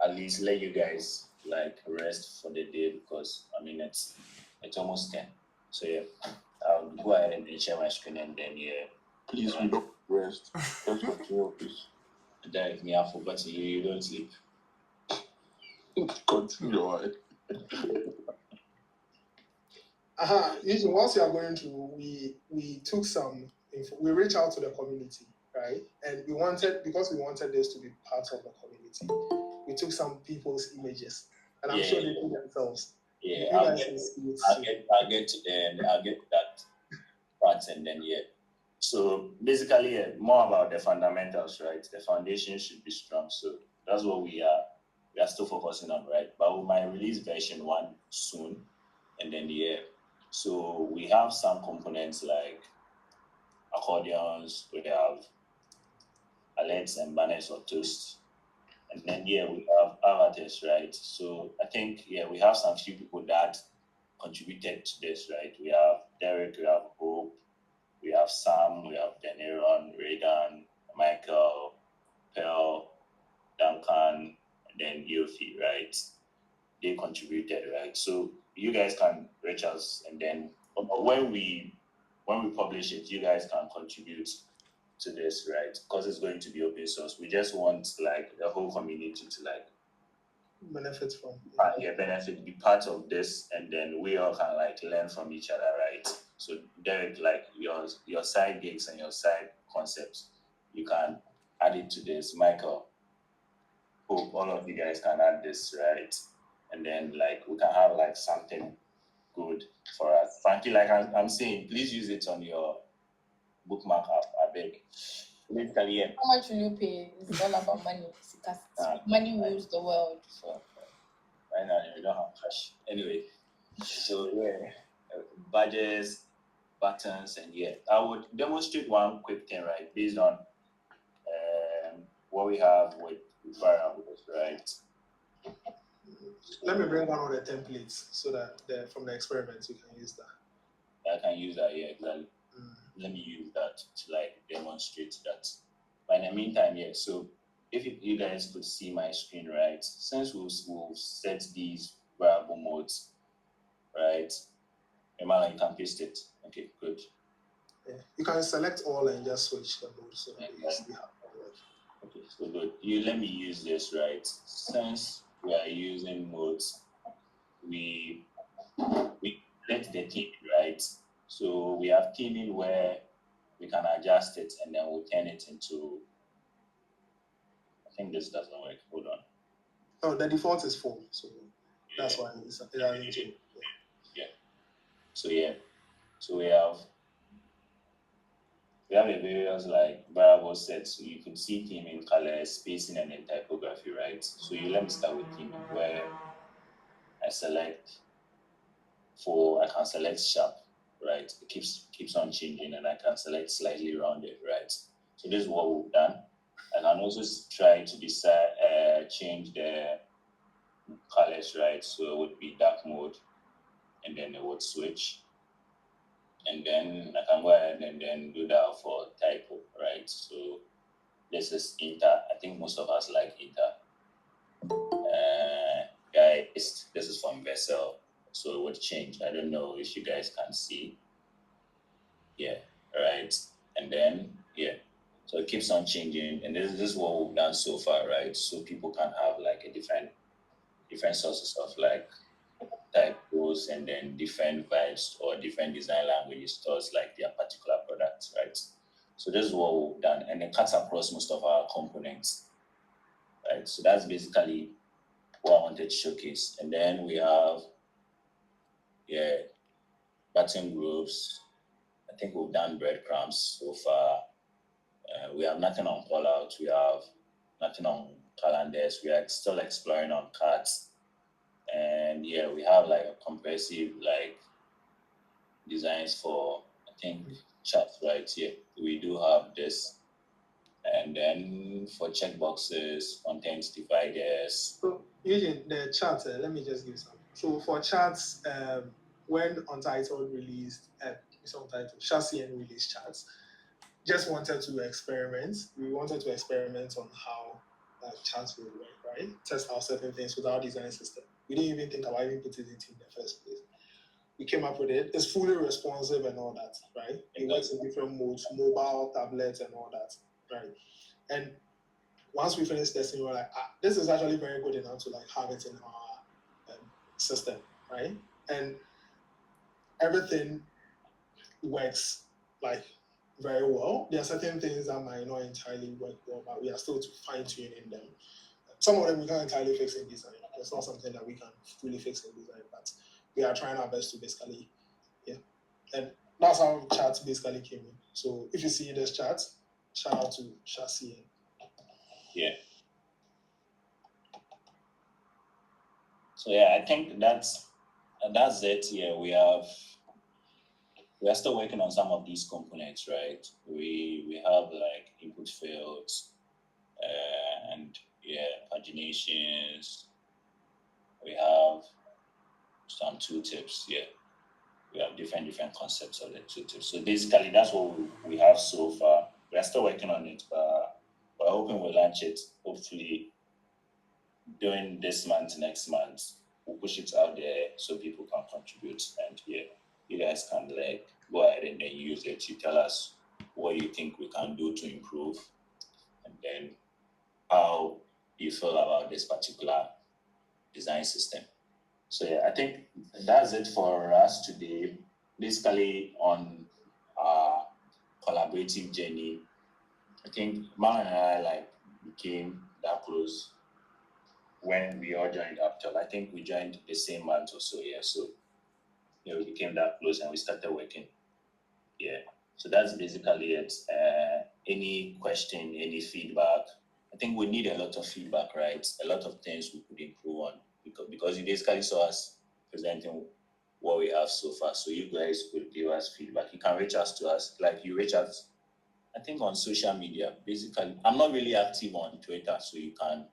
at least let you guys like rest for the day because I mean it's almost 10. So yeah, I'll go ahead and share my screen and then yeah. Please, we don't rest. Let's continue, please. Derek, me, I forgot you don't sleep. Continue, all right. Usually, once you are going through, we took some info, we reached out to the community, right? And because we wanted this to be part of the community, we took some people's images, and I'm sure they did themselves. Yeah, You I'll guys get, can see it I'll soon. get, I'll get to then I'll get that part and then yeah. So basically, yeah, more about the fundamentals, right? The foundation should be strong. So that's what we are still focusing on, right? But we might release version 1 soon, and then yeah. So we have some components like accordions, we have alerts and banners or toast. And then yeah, we have avatars, right? So I think yeah, we have some few people that contributed to this, right? We have Derek, we have Hope, we have Sam, we have Deniron, Reagan, Michael, Pearl, Duncan, and then Yofi, right? They contributed, right? So you guys can reach us, and then when we publish it, you guys can contribute to this, right? Because it's going to be open source. We just want like the whole community to like Benefits from benefit, be part of this, and then we all can like learn from each other, right? So Derek, like your side gigs and your side concepts, you can add it to this. Michael, hope all of you guys can add this, right? And then like we can have like something good for us. Frankly, like I'm saying, please use it on your bookmark app. I beg. Basically, yeah. How much will you pay? It's all about money. Because money rules the world. So Right now, we don't have cash. Anyway, so yeah, badges, buttons, and yeah, I would demonstrate one quick thing, right, based on what we have with variables, right? Let me bring one of the templates so that from the experiments you can use that. I can use that, yeah, exactly. Let me use that to like demonstrate that. But in the meantime, yeah, so if you guys could see my screen, right, since we'll set these variable modes, right, Emma, you can paste it. Okay, good. Yeah. You can select all and just switch the mode so that you see how it works. Okay, so good. You let me use this, right? Since we are using modes, we let the theme, right? So we have theming where we can adjust it and then we'll turn it into. I think this doesn't work. Hold on. Oh, the default is 4, so that's why it doesn't change. Yeah. So yeah. So we have We have a various like variable sets. So you could see theming, color, spacing, and then typography, right? So you let me start with theming, where I select I can select sharp, right? It keeps on changing, and I can select slightly rounded, right? So this is what we've done. I can also try to decide change the colors, right? So it would be dark mode, and then it would switch, and then I can go ahead and then do that for typo, right? So this is Inter. I think most of us like Inter. Guys, this is from Vessel, so it would change. I don't know if you guys can see. Yeah, right. And then so it keeps on changing, and this is what we've done so far, right? So people can have like a different sources of like typos, and then different vibes or different design languages towards like their particular products, right? So this is what we've done, and it cuts across most of our components, right? So that's basically what I wanted to showcase. And then we have button groups. I think we've done breadcrumbs so far. We have nothing on callouts. We have nothing on calendars. We are still exploring on cards. And we have like a comprehensive like designs for I think charts right here. We do have this. And then for checkboxes, content dividers. So Eugene, the chart, let me just give some. So for charts, when Untitled released, it's Untitled, Chassis and released charts, just wanted to experiment. We wanted to experiment on how charts would work, right? Test out certain things with our design system. We didn't even think about even putting it in the first place. We came up with it. It's fully responsive and all that, right? It works in different modes, mobile, tablets, and all that, right? And once we finished testing, we were like, this is actually very good enough to like have it in our system, right? And everything works like very well. There are certain things that might not entirely work well, but we are still fine tuning them. Some of them we can't entirely fix in design. It's not something that we can fully fix in design, but we are trying our best to basically, and that's how charts basically came in. So if you see this chart, shout out to Chassis. Yeah. So I think that's it. Yeah, we are still working on some of these components, right? We have like input fields, and paginations. We have some tooltips. Yeah, we have different concepts of the tooltips. So basically, that's what we have so far. We are still working on it, but we're hoping we'll launch it hopefully during this month, next month. We'll push it out there so people can contribute, and you guys can like go ahead and then use it. You tell us what you think we can do to improve, and then how you feel about this particular design system. So I think that's it for us today. Basically on our collaborative journey. I think Marlon and I like became that close when we all joined Uptel. I think we joined the same month or so, So we became that close and we started working. Yeah. So that's basically it. Any question, any feedback? I think we need a lot of feedback, right? A lot of things we could improve on because you basically saw us presenting what we have so far. So you guys could give us feedback. You can reach us to us, like you reach out, I think on social media. Basically, I'm not really active on Twitter, so you can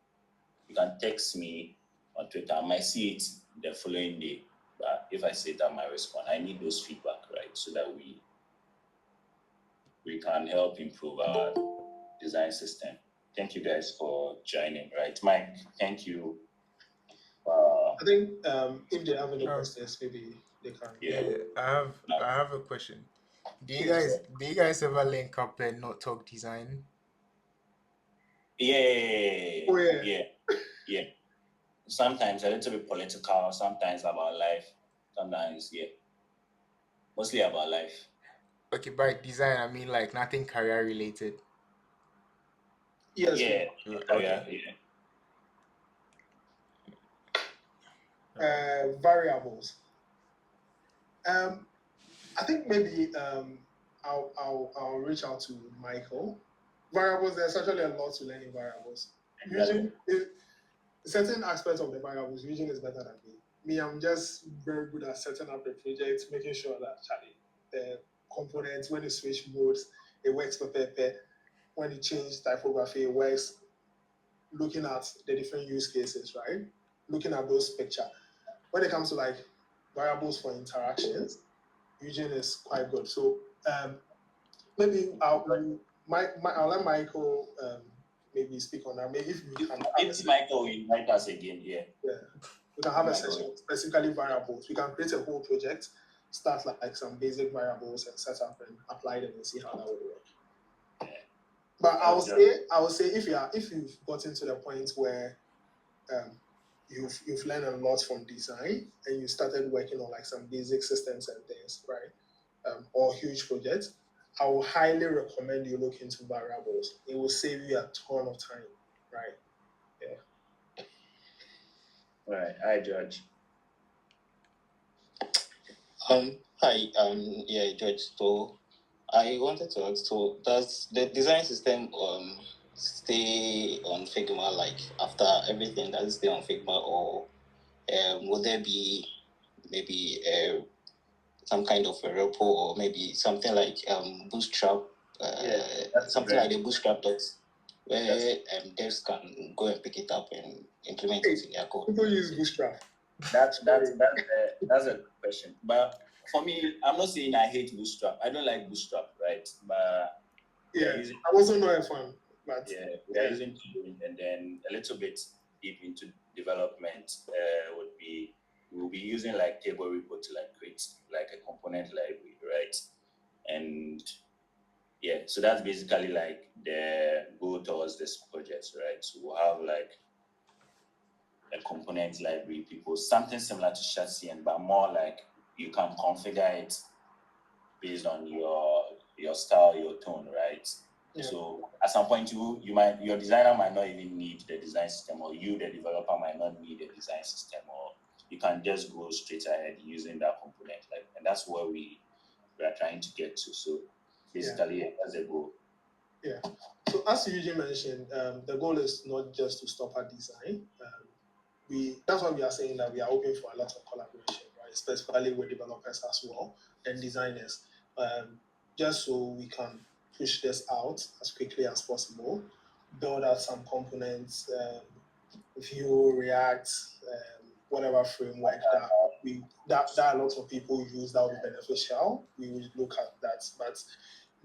text me on Twitter. I might see it the following day, but if I see it, I might respond. I need those feedback, right, so that we can help improve our design system. Thank you guys for joining, right? Mike, thank you. I think if they have any questions, maybe they can. I have a question. Do you guys ever link up and not talk design? Yeah. Oh yeah. Yeah. Sometimes a little bit political, sometimes about life, sometimes mostly about life. Okay, by design I mean like nothing career related. Yes. Yeah. Okay. Variables. I think maybe I'll reach out to Michael. Variables, there's actually a lot to learn in variables. Exactly. Certain aspects of the variables, Eugene is better than me. Me, I'm just very good at setting up the project, making sure that Charlie, the components, when you switch modes, it works perfect. When you change typography, it works. Looking at the different use cases, right? Looking at those picture. When it comes to like variables for interactions, Eugene is quite good. So maybe I'll let Michael maybe speak on that. Maybe if we can have a If Michael will invite us again, yeah, we can have a Michael. session specifically variables. We can create a whole project, start like some basic variables and set up and apply them and see how that would work. But I would say if you've gotten to the point where you've learned a lot from design and you started working on like some basic systems and things, right? Or huge projects, I will highly recommend you look into variables. It will save you a ton of time, right? Yeah. Right. Hi, George. Hi, yeah, George. So I wanted to ask, so does the design system stay on Figma like after everything? Does it stay on Figma, or would there be maybe some kind of a repo, or maybe something like Bootstrap, something like the Bootstrap docs, where devs can go and pick it up and implement it in their code? People use Bootstrap. That's a good question. But for me, I'm not saying I hate Bootstrap. I don't like Bootstrap, right? But yeah, I wasn't not a fan, but we are using tooling, and then a little bit deep into development we'll be using like table repo to like create like a component library, right? And yeah, so that's basically like the goal towards this project, right? So we'll have like a component library, people, something similar to Chassis, but more like you can configure it based on your style, your tone, right? Yeah. So at some point your designer might not even need the design system, or you, the developer, might not need a design system, or you can just go straight ahead using that component, like, and that's where we are trying to get to. So basically, that's the goal. Yeah. So as Eugene mentioned, the goal is not just to stop at design. That's why we are saying that we are open for a lot of collaboration, right? Specifically with developers as well and designers, just so we can push this out as quickly as possible, build out some components, Vue, React, whatever framework that a lot of people use that would be beneficial. We will look at that, but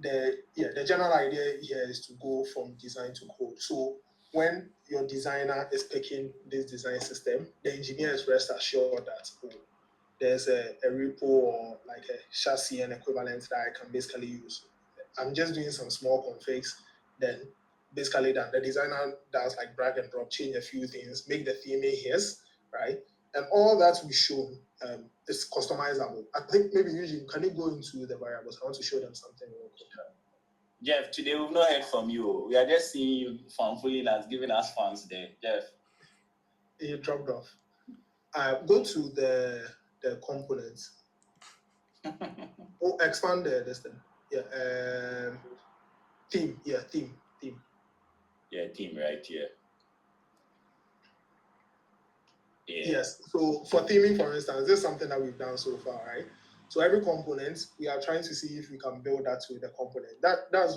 the general idea here is to go from design to code. So when your designer is picking this design system, the engineer is rest assured that there's a repo or like a chassis and equivalent that I can basically use. I'm just doing some small configs, then basically that the designer does like drag and drop, change a few things, make the theming his, right? And all that we show is customizable. I think maybe usually can you go into the variables? I want to show them something real quick. Jeff, today we've not heard from you. We are just seeing you fanfully as giving us fans there. Jeff. You dropped off. Go to the components. Expand this thing. Yeah. Theme. Yeah, theme. Yeah, theme, right here. Yeah. Yes. So for theming, for instance, this is something that we've done so far, right? So every component, we are trying to see if we can build that with the component. That's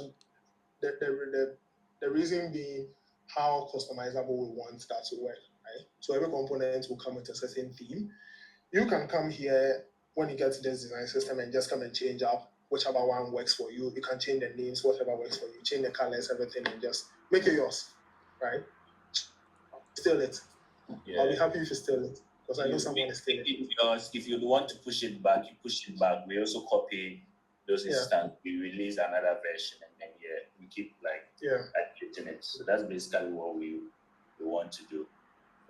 the reason being how customizable we want that to work, right? So every component will come with a certain theme. You can come here when you get to this design system and just come and change up whichever one works for you. You can change the names, whatever works for you, change the colors, everything, and just make it yours, right? Steal it. Yeah. I'll be happy if you steal it, because I know someone is stealing it. If you want to push it back, you push it back. We also copy those instances. We release another version, and then we keep updating it. So that's basically what we want to do,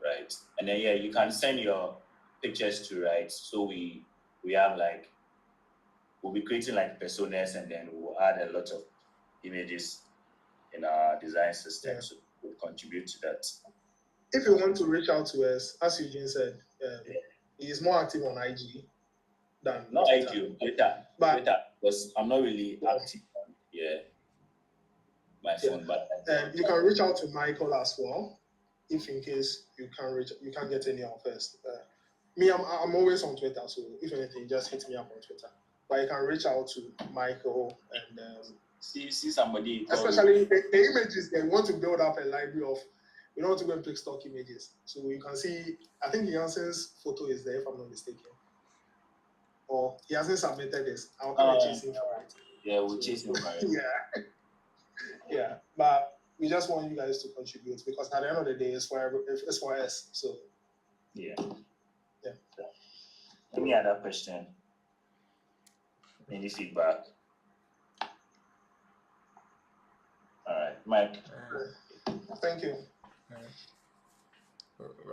right? And then you can send your pictures to, right? So we have like, we'll be creating like personas, and then we'll add a lot of images in our design system, so we'll contribute to that. If you want to reach out to us, as Eugene said, he is more active on IG than not IG, Twitter. But because I'm not really active on my Yeah. phone, but You can reach out to Michael as well, if in case you can't get any of us. Me, I'm always on Twitter, so if anything, just hit me up on Twitter. But you can reach out to Michael and see somebody call especially the images they want to build up a library of. We don't want to go and pick stock images, so you can see. I think Jansen's photo is there, if I'm not mistaken, or he hasn't submitted this. I'll come and chase him for it. Yeah, we'll chase him for it. Yeah. Yeah, but we just want you guys to contribute because at the end of the day, it's for us. So Yeah. Yeah. Any other question? Any feedback? All right, Mike. Thank you.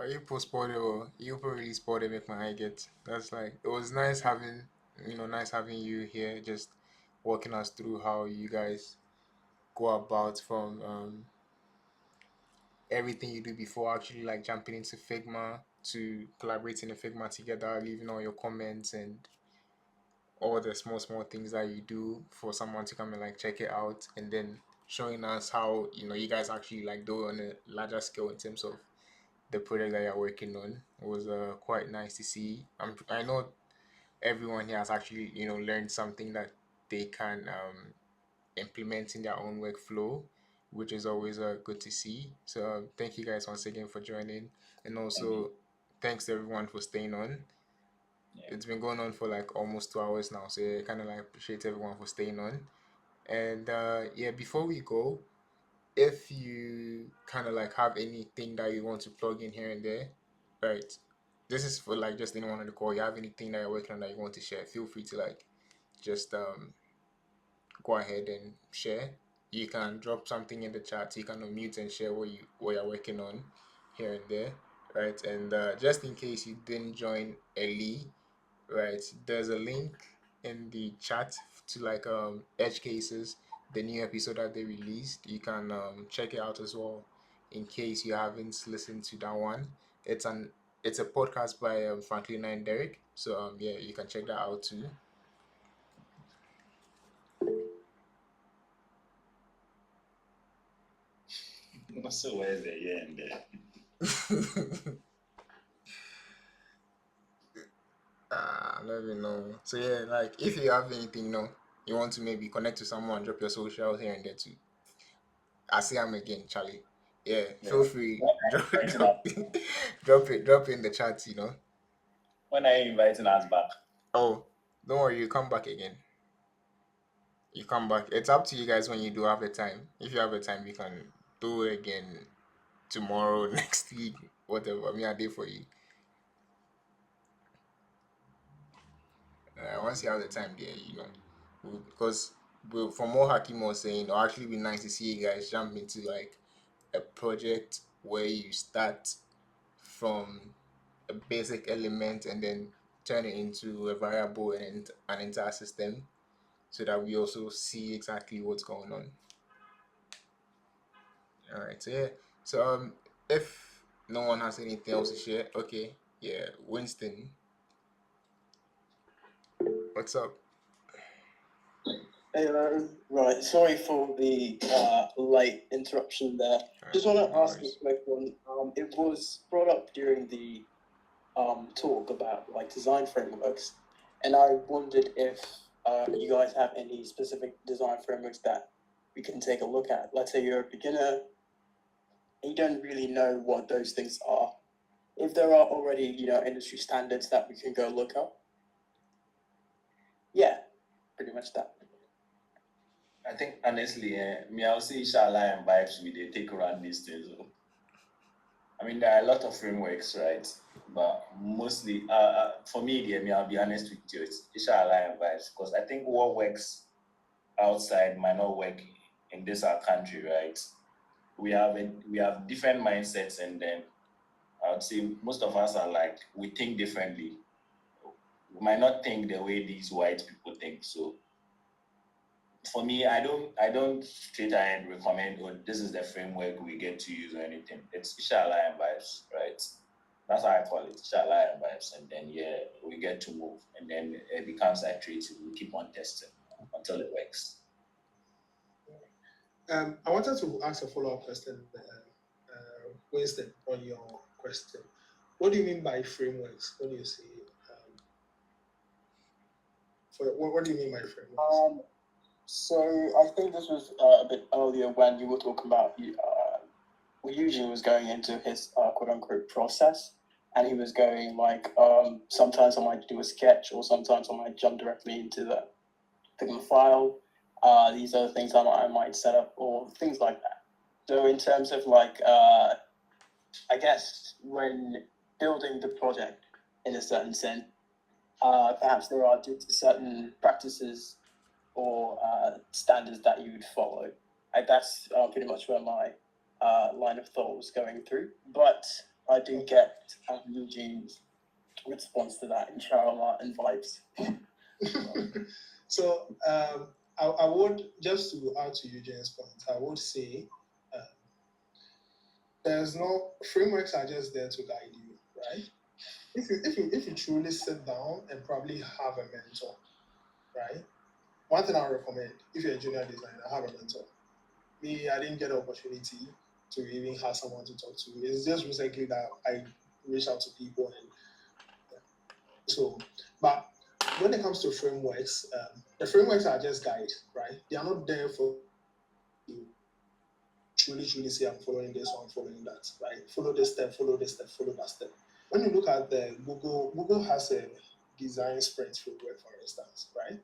You postponed it or you probably spotted make my eye get. That's like it was nice having nice having you here, just walking us through how you guys go about from everything you do before actually like jumping into Figma to collaborating in Figma together, leaving all your comments and all the small things that you do for someone to come and like check it out, and then showing us how you guys actually like do it on a larger scale in terms of the project that you're working on. It was quite nice to see. I know everyone here has actually learned something that they can implement in their own workflow, which is always good to see. So thank you guys once again for joining, and also thanks to everyone for staying on. It's been going on for like almost 2 hours now, so I kind of like appreciate everyone for staying on. And yeah, before we go, if you kind of like have anything that you want to plug in here and there, right? This is for like just anyone on the call. You have anything that you're working on that you want to share? Feel free to like just go ahead and share. You can drop something in the chat. You can unmute and share what you're working on here and there, right? And just in case you didn't join early, right, there's a link in the chat to like edge cases, the new episode that they released. You can check it out as well in case you haven't listened to that one. It's a podcast by Franklina and Derrick, so yeah, you can check that out too. So where's the yeah and there? I don't even know. So yeah, like if you have anything, you want to maybe connect to someone, drop your social here and there too. I see him again, Charlie. Yeah, feel free. Drop it in the chat, When are you inviting us back? Oh, don't worry, you come back again. You come back. It's up to you guys when you do have the time. If you have the time, you can do it again tomorrow, next week, whatever. I did for you. Once you have the time there, because from what Hakim was saying, it'll actually be nice to see you guys jump into like a project where you start from a basic element and then turn it into a variable and an entire system, so that we also see exactly what's going on. All right, so yeah, so if no one has anything else to share, okay, yeah, Winston, what's up? Hey man, right. Sorry for the late interruption there. Just want to ask a quick one. It was brought up during the talk about like design frameworks, and I wondered if you guys have any specific design frameworks that we can take a look at. Let's say you're a beginner and you don't really know what those things are. If there are already industry standards that we can go look up. Yeah, pretty much that. I think honestly, me I'll say inshallah and vibes we they take around these things. I mean, there are a lot of frameworks, right? But mostly, for me, I'll be honest with you, it's inshallah and vibes because I think what works outside might not work in this our country, right? We have different mindsets, and then I would say most of us are like we think differently. We might not think the way these white people think. So for me, I don't straight ahead recommend this is the framework we get to use or anything. It's inshallah and vibes, right? That's how I call it, inshallah and vibes, and then yeah, we get to move, and then it becomes iterative. We keep on testing. until it works. I wanted to ask a follow-up question, Winston, on your question. What do you mean by frameworks? What do you see? What do you mean by frameworks? So I think this was a bit earlier when you were talking about Eugene was going into his quote-unquote process, and he was going like, sometimes I might do a sketch, or sometimes I might jump directly into the Figma file. These are the things I might set up, or things like that. So in terms of like, I guess when building the project in a certain sense, perhaps there are certain practices or standards that you would follow. That's pretty much where my line of thought was going through. But I do get Eugene's response to that, inshallah, and vibes. So I would, just to add to Eugene's point, I would say there's no frameworks are just there to guide you, right? If you truly sit down and probably have a mentor, right? One thing I recommend, if you're a junior designer, have a mentor. Me, I didn't get the opportunity to even have someone to talk to. It's just recently that I reached out to people, and so. But when it comes to frameworks, the frameworks are just guides, right? They are not there for you truly say I'm following this or I'm following that, right? Follow this step, follow this step, follow that step. When you look at the Google has a design sprint framework, for instance, right?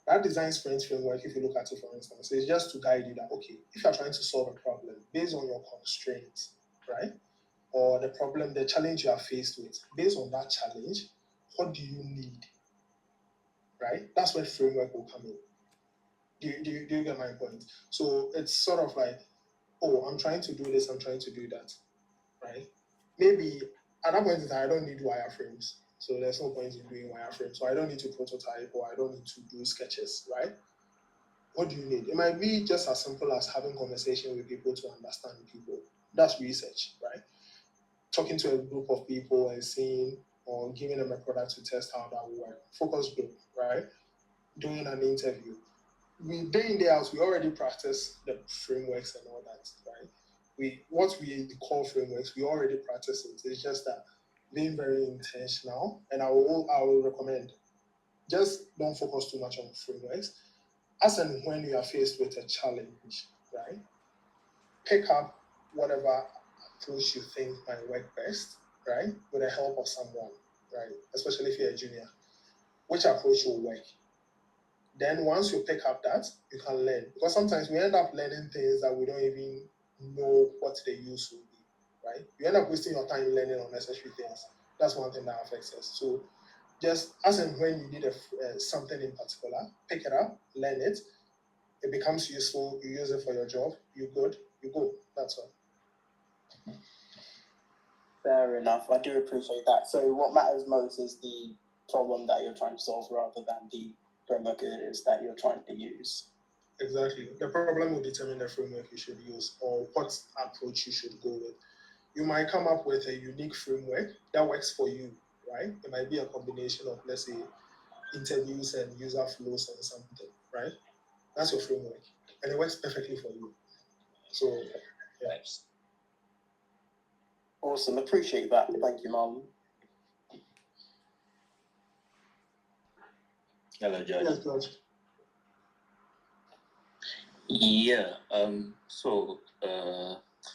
That design sprint framework, if you look at it, for instance, is just to guide you that, okay, if you're trying to solve a problem based on your constraints, right? Or the problem, the challenge you are faced with, based on that challenge, what do you need, right? That's where framework will come in. Do you get my point? So it's sort of like, oh, I'm trying to do this, I'm trying to do that, right? Maybe at that point in time, I don't need wireframes. So there's no point in doing wireframes. So I don't need to prototype, or I don't need to do sketches, right? What do you need? It might be just as simple as having conversation with people to understand people. That's research, right? Talking to a group of people and seeing or giving them a product to test how that will work. Focus group, right? Doing an interview. Day in, day out, we already practice the frameworks and all that, right? What we call frameworks, we already practice it. It's just that being very intentional, and I will recommend, just don't focus too much on frameworks. As and when you are faced with a challenge, right? Pick up whatever approach you think might work best, right? With the help of someone, right? Especially if you're a junior. Which approach will work? Then once you pick up that, you can learn. Because sometimes we end up learning things that we don't even know what the use will be, right? You end up wasting your time learning unnecessary things. That's one thing that affects us. So just as and when you need something in particular, pick it up, learn it. It becomes useful. You use it for your job. You good. You go. That's all. Fair enough. I do appreciate that. So what matters most is the problem that you're trying to solve rather than the framework it is that you're trying to use. Exactly. The problem will determine the framework you should use or what approach you should go with. You might come up with a unique framework that works for you, right? It might be a combination of, let's say, interviews and user flows and something, right? That's your framework. And it works perfectly for you. So, yeah. Awesome. Appreciate that. Thank you, Marlon. Hello, George. Yes, George. Yeah.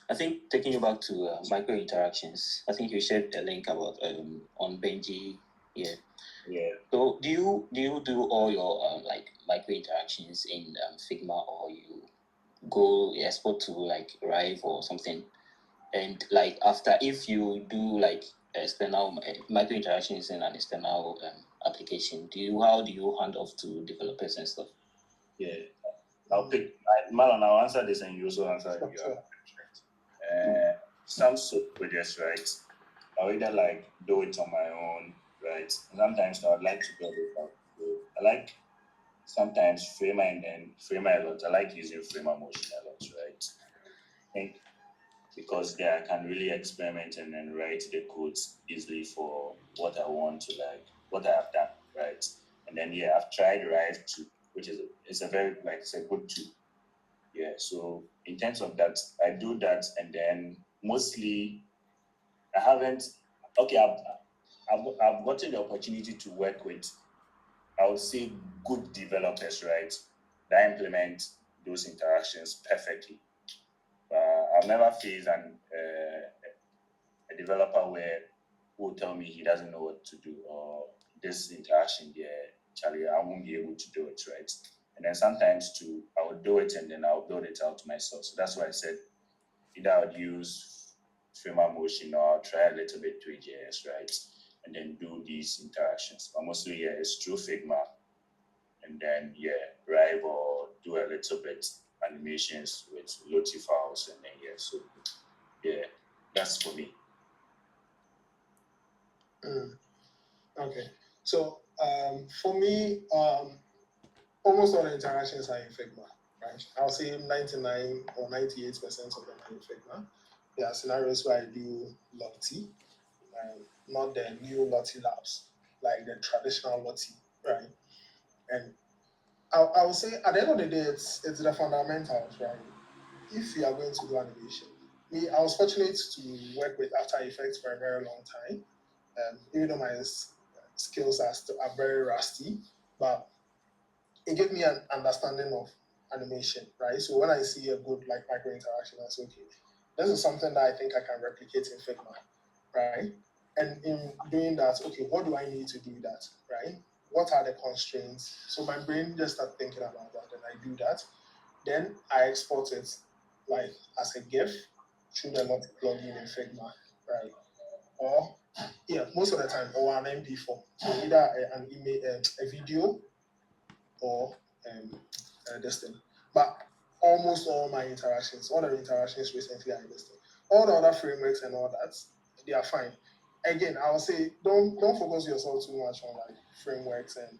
I think taking you back to micro interactions, I think you shared a link about on Benji. Yeah. Yeah. So do you do all your like micro interactions in Figma, or you go export to like Rive or something? And like after, if you do like external micro interactions in an external application, how do you hand off to developers and stuff? Yeah. I'll pick Marlon, I'll answer this and you also answer your some projects, right? I'll either like do it on my own, right? Sometimes I would like to build it out. So I like sometimes Figma and then Figma a lot. I like using Figma Motion a lot, right? I think because there I can really experiment and then write the codes easily for what I want to, like what I have done, right? And then I've tried Rive too. which is it's a very it's a good tool. Yeah. So in terms of that, I do that, and then mostly I haven't. Okay, I've gotten the opportunity to work with, I would say, good developers, right? That implement those interactions perfectly. I've never faced a developer where who will tell me he doesn't know what to do, or this interaction there, Charlie, I won't be able to do it, right? And then sometimes too, I would do it and then I'll build it out myself. So that's why I said either I would use Figma Motion or I'll try a little bit 3JS, right? And then do these interactions. But mostly, yeah, it's through Figma. And then, yeah, Rive or do a little bit animations with Lottie files. And then, yeah, so, yeah, that's for me. Okay. So for me, almost all the interactions are in Figma, right? I'll say 99 or 98% of them are in Figma. There are scenarios where I do Lottie, not the new Lottie labs, like the traditional Lottie, right? And I will say at the end of the day, it's the fundamentals, right? If you are going to do animation, me, I was fortunate to work with After Effects for a very long time. Even though my skills are very rusty, but it gave me an understanding of animation, right? So when I see a good like micro interaction, I say, okay, this is something that I think I can replicate in Figma, right? And in doing that, okay, what do I need to do that, right? What are the constraints? So my brain just started thinking about that, and I do that. Then I export it like as a GIF through the Lottie plugin in Figma, right? Or yeah, most of the time, or an MP4. So either an image, a video, or this thing. But almost all my interactions, all the interactions recently are this thing. All the other frameworks and all that, they are fine. Again, I will say don't focus yourself too much on like frameworks and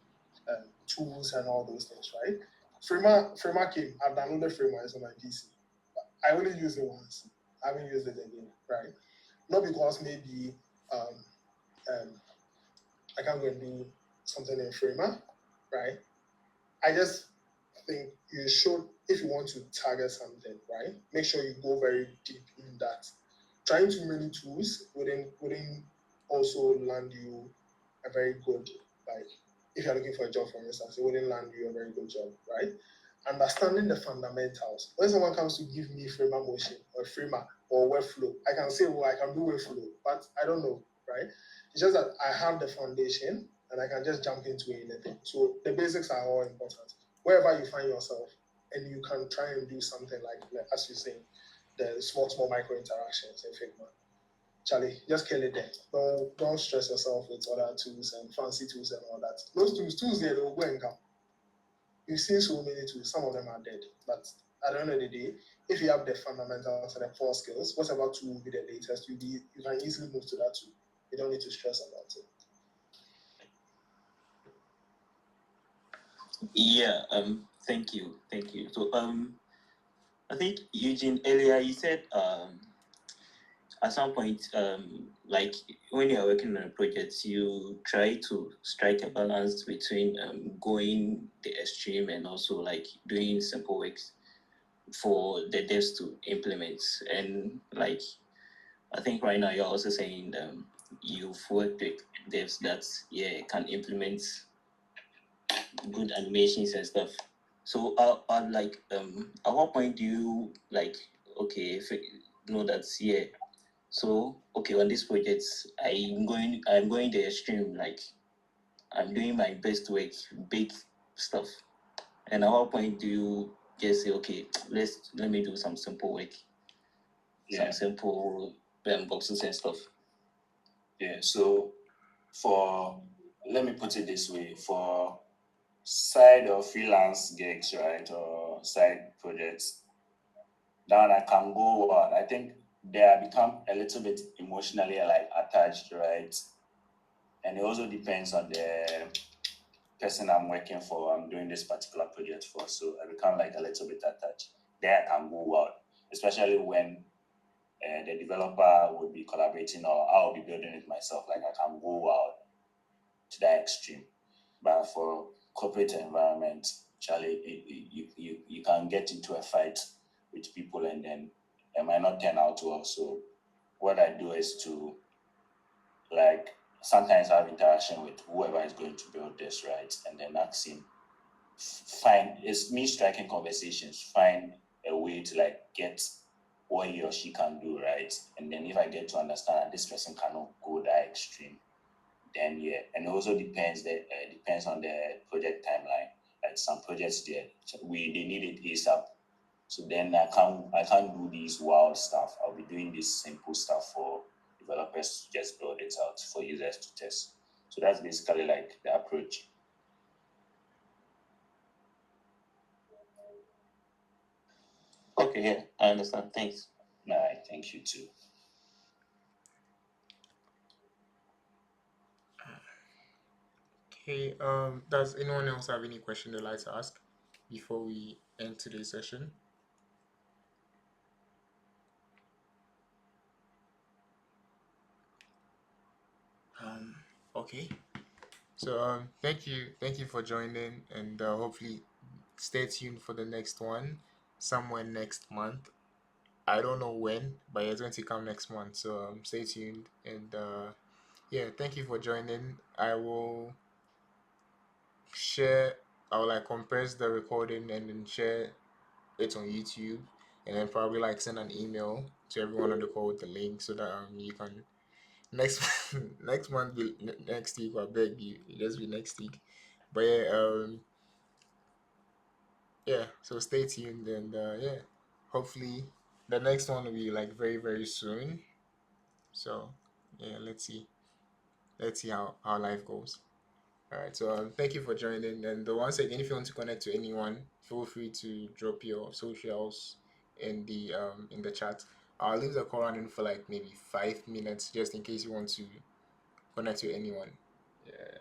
tools and all those things, right? Figma came. I've downloaded Figma on my PC. I only used it once. I haven't used it again, right? Not because maybe um, um, I can't go and do something in Figma, right? I just think you should, if you want to target something, right, make sure you go very deep in that. Trying too many tools wouldn't also land you a very good, like, if you're looking for a job, for instance, it wouldn't land you a very good job, right? Understanding the fundamentals. When someone comes to give me Figma motion or Figma or Webflow, I can say, well, I can do Webflow, but I don't know, right? It's just that I have the foundation and I can just jump into anything. So the basics are all important. Wherever you find yourself, and you can try and do something like as you say, the small micro interactions in Figma. Charlie, just kill it there. Don't stress yourself with other tools and fancy tools and all that. Those tools there, they will go and come. You've seen so many tools, some of them are dead. But at the end of the day, if you have the fundamentals and the core skills, whatever tool will be the latest, you can easily move to that tool. You don't need to stress about it. Yeah, thank you. So I think Eugene earlier you said at some point like when you're working on a project you try to strike a balance between going the extreme and also like doing simple works for the devs to implement. And like I think right now you're also saying you've worked with devs that can implement good animations and stuff. So like at what point do you like okay if you know that so okay on this project I'm going the extreme, like I'm doing my best work, big stuff. And at what point do you just say okay let me do some simple work, some simple boxes and stuff? Yeah, so let me put it this way, for side or freelance gigs, right, or side projects, then I can go on. I think they have become a little bit emotionally like attached, right? And it also depends on the person I'm working for, I'm doing this particular project for. So I become like a little bit attached. There I can go out, especially when the developer would be collaborating or I'll be building it myself. Like I can go out to that extreme. But for corporate environment, Charlie, you can get into a fight with people and then it might not turn out well. So what I do is to like sometimes have interaction with whoever is going to build this, right? And then ask him, find it's me striking conversations, find a way to like get what he or she can do, right? And then if I get to understand that this person cannot go that extreme, then yeah. And it also depends on the project timeline. Like some projects there, they need it ASAP. So then I can't do these wild stuff. I'll be doing this simple stuff for developers to just build it out for users to test. So that's basically like the approach. Okay, yeah, I understand. Thanks. All right, thank you too. Okay, does anyone else have any question they'd like to ask before we end today's session? Okay. So thank you for joining, and hopefully stay tuned for the next one, somewhere next month. I don't know when, but it's going to come next month. So stay tuned, and yeah, thank you for joining. I will share. I'll like compress the recording and then share it on YouTube, and then probably like send an email to everyone on the call with the link so that you can next next month be next week. I beg you, it just be next week. But yeah, yeah. So stay tuned, and yeah, hopefully the next one will be like very very soon. So yeah, let's see how life goes. All right. So thank you for joining. And once again, if you want to connect to anyone, feel free to drop your socials in the chat. I'll leave the call running for like maybe 5 minutes just in case you want to connect to anyone. Yeah.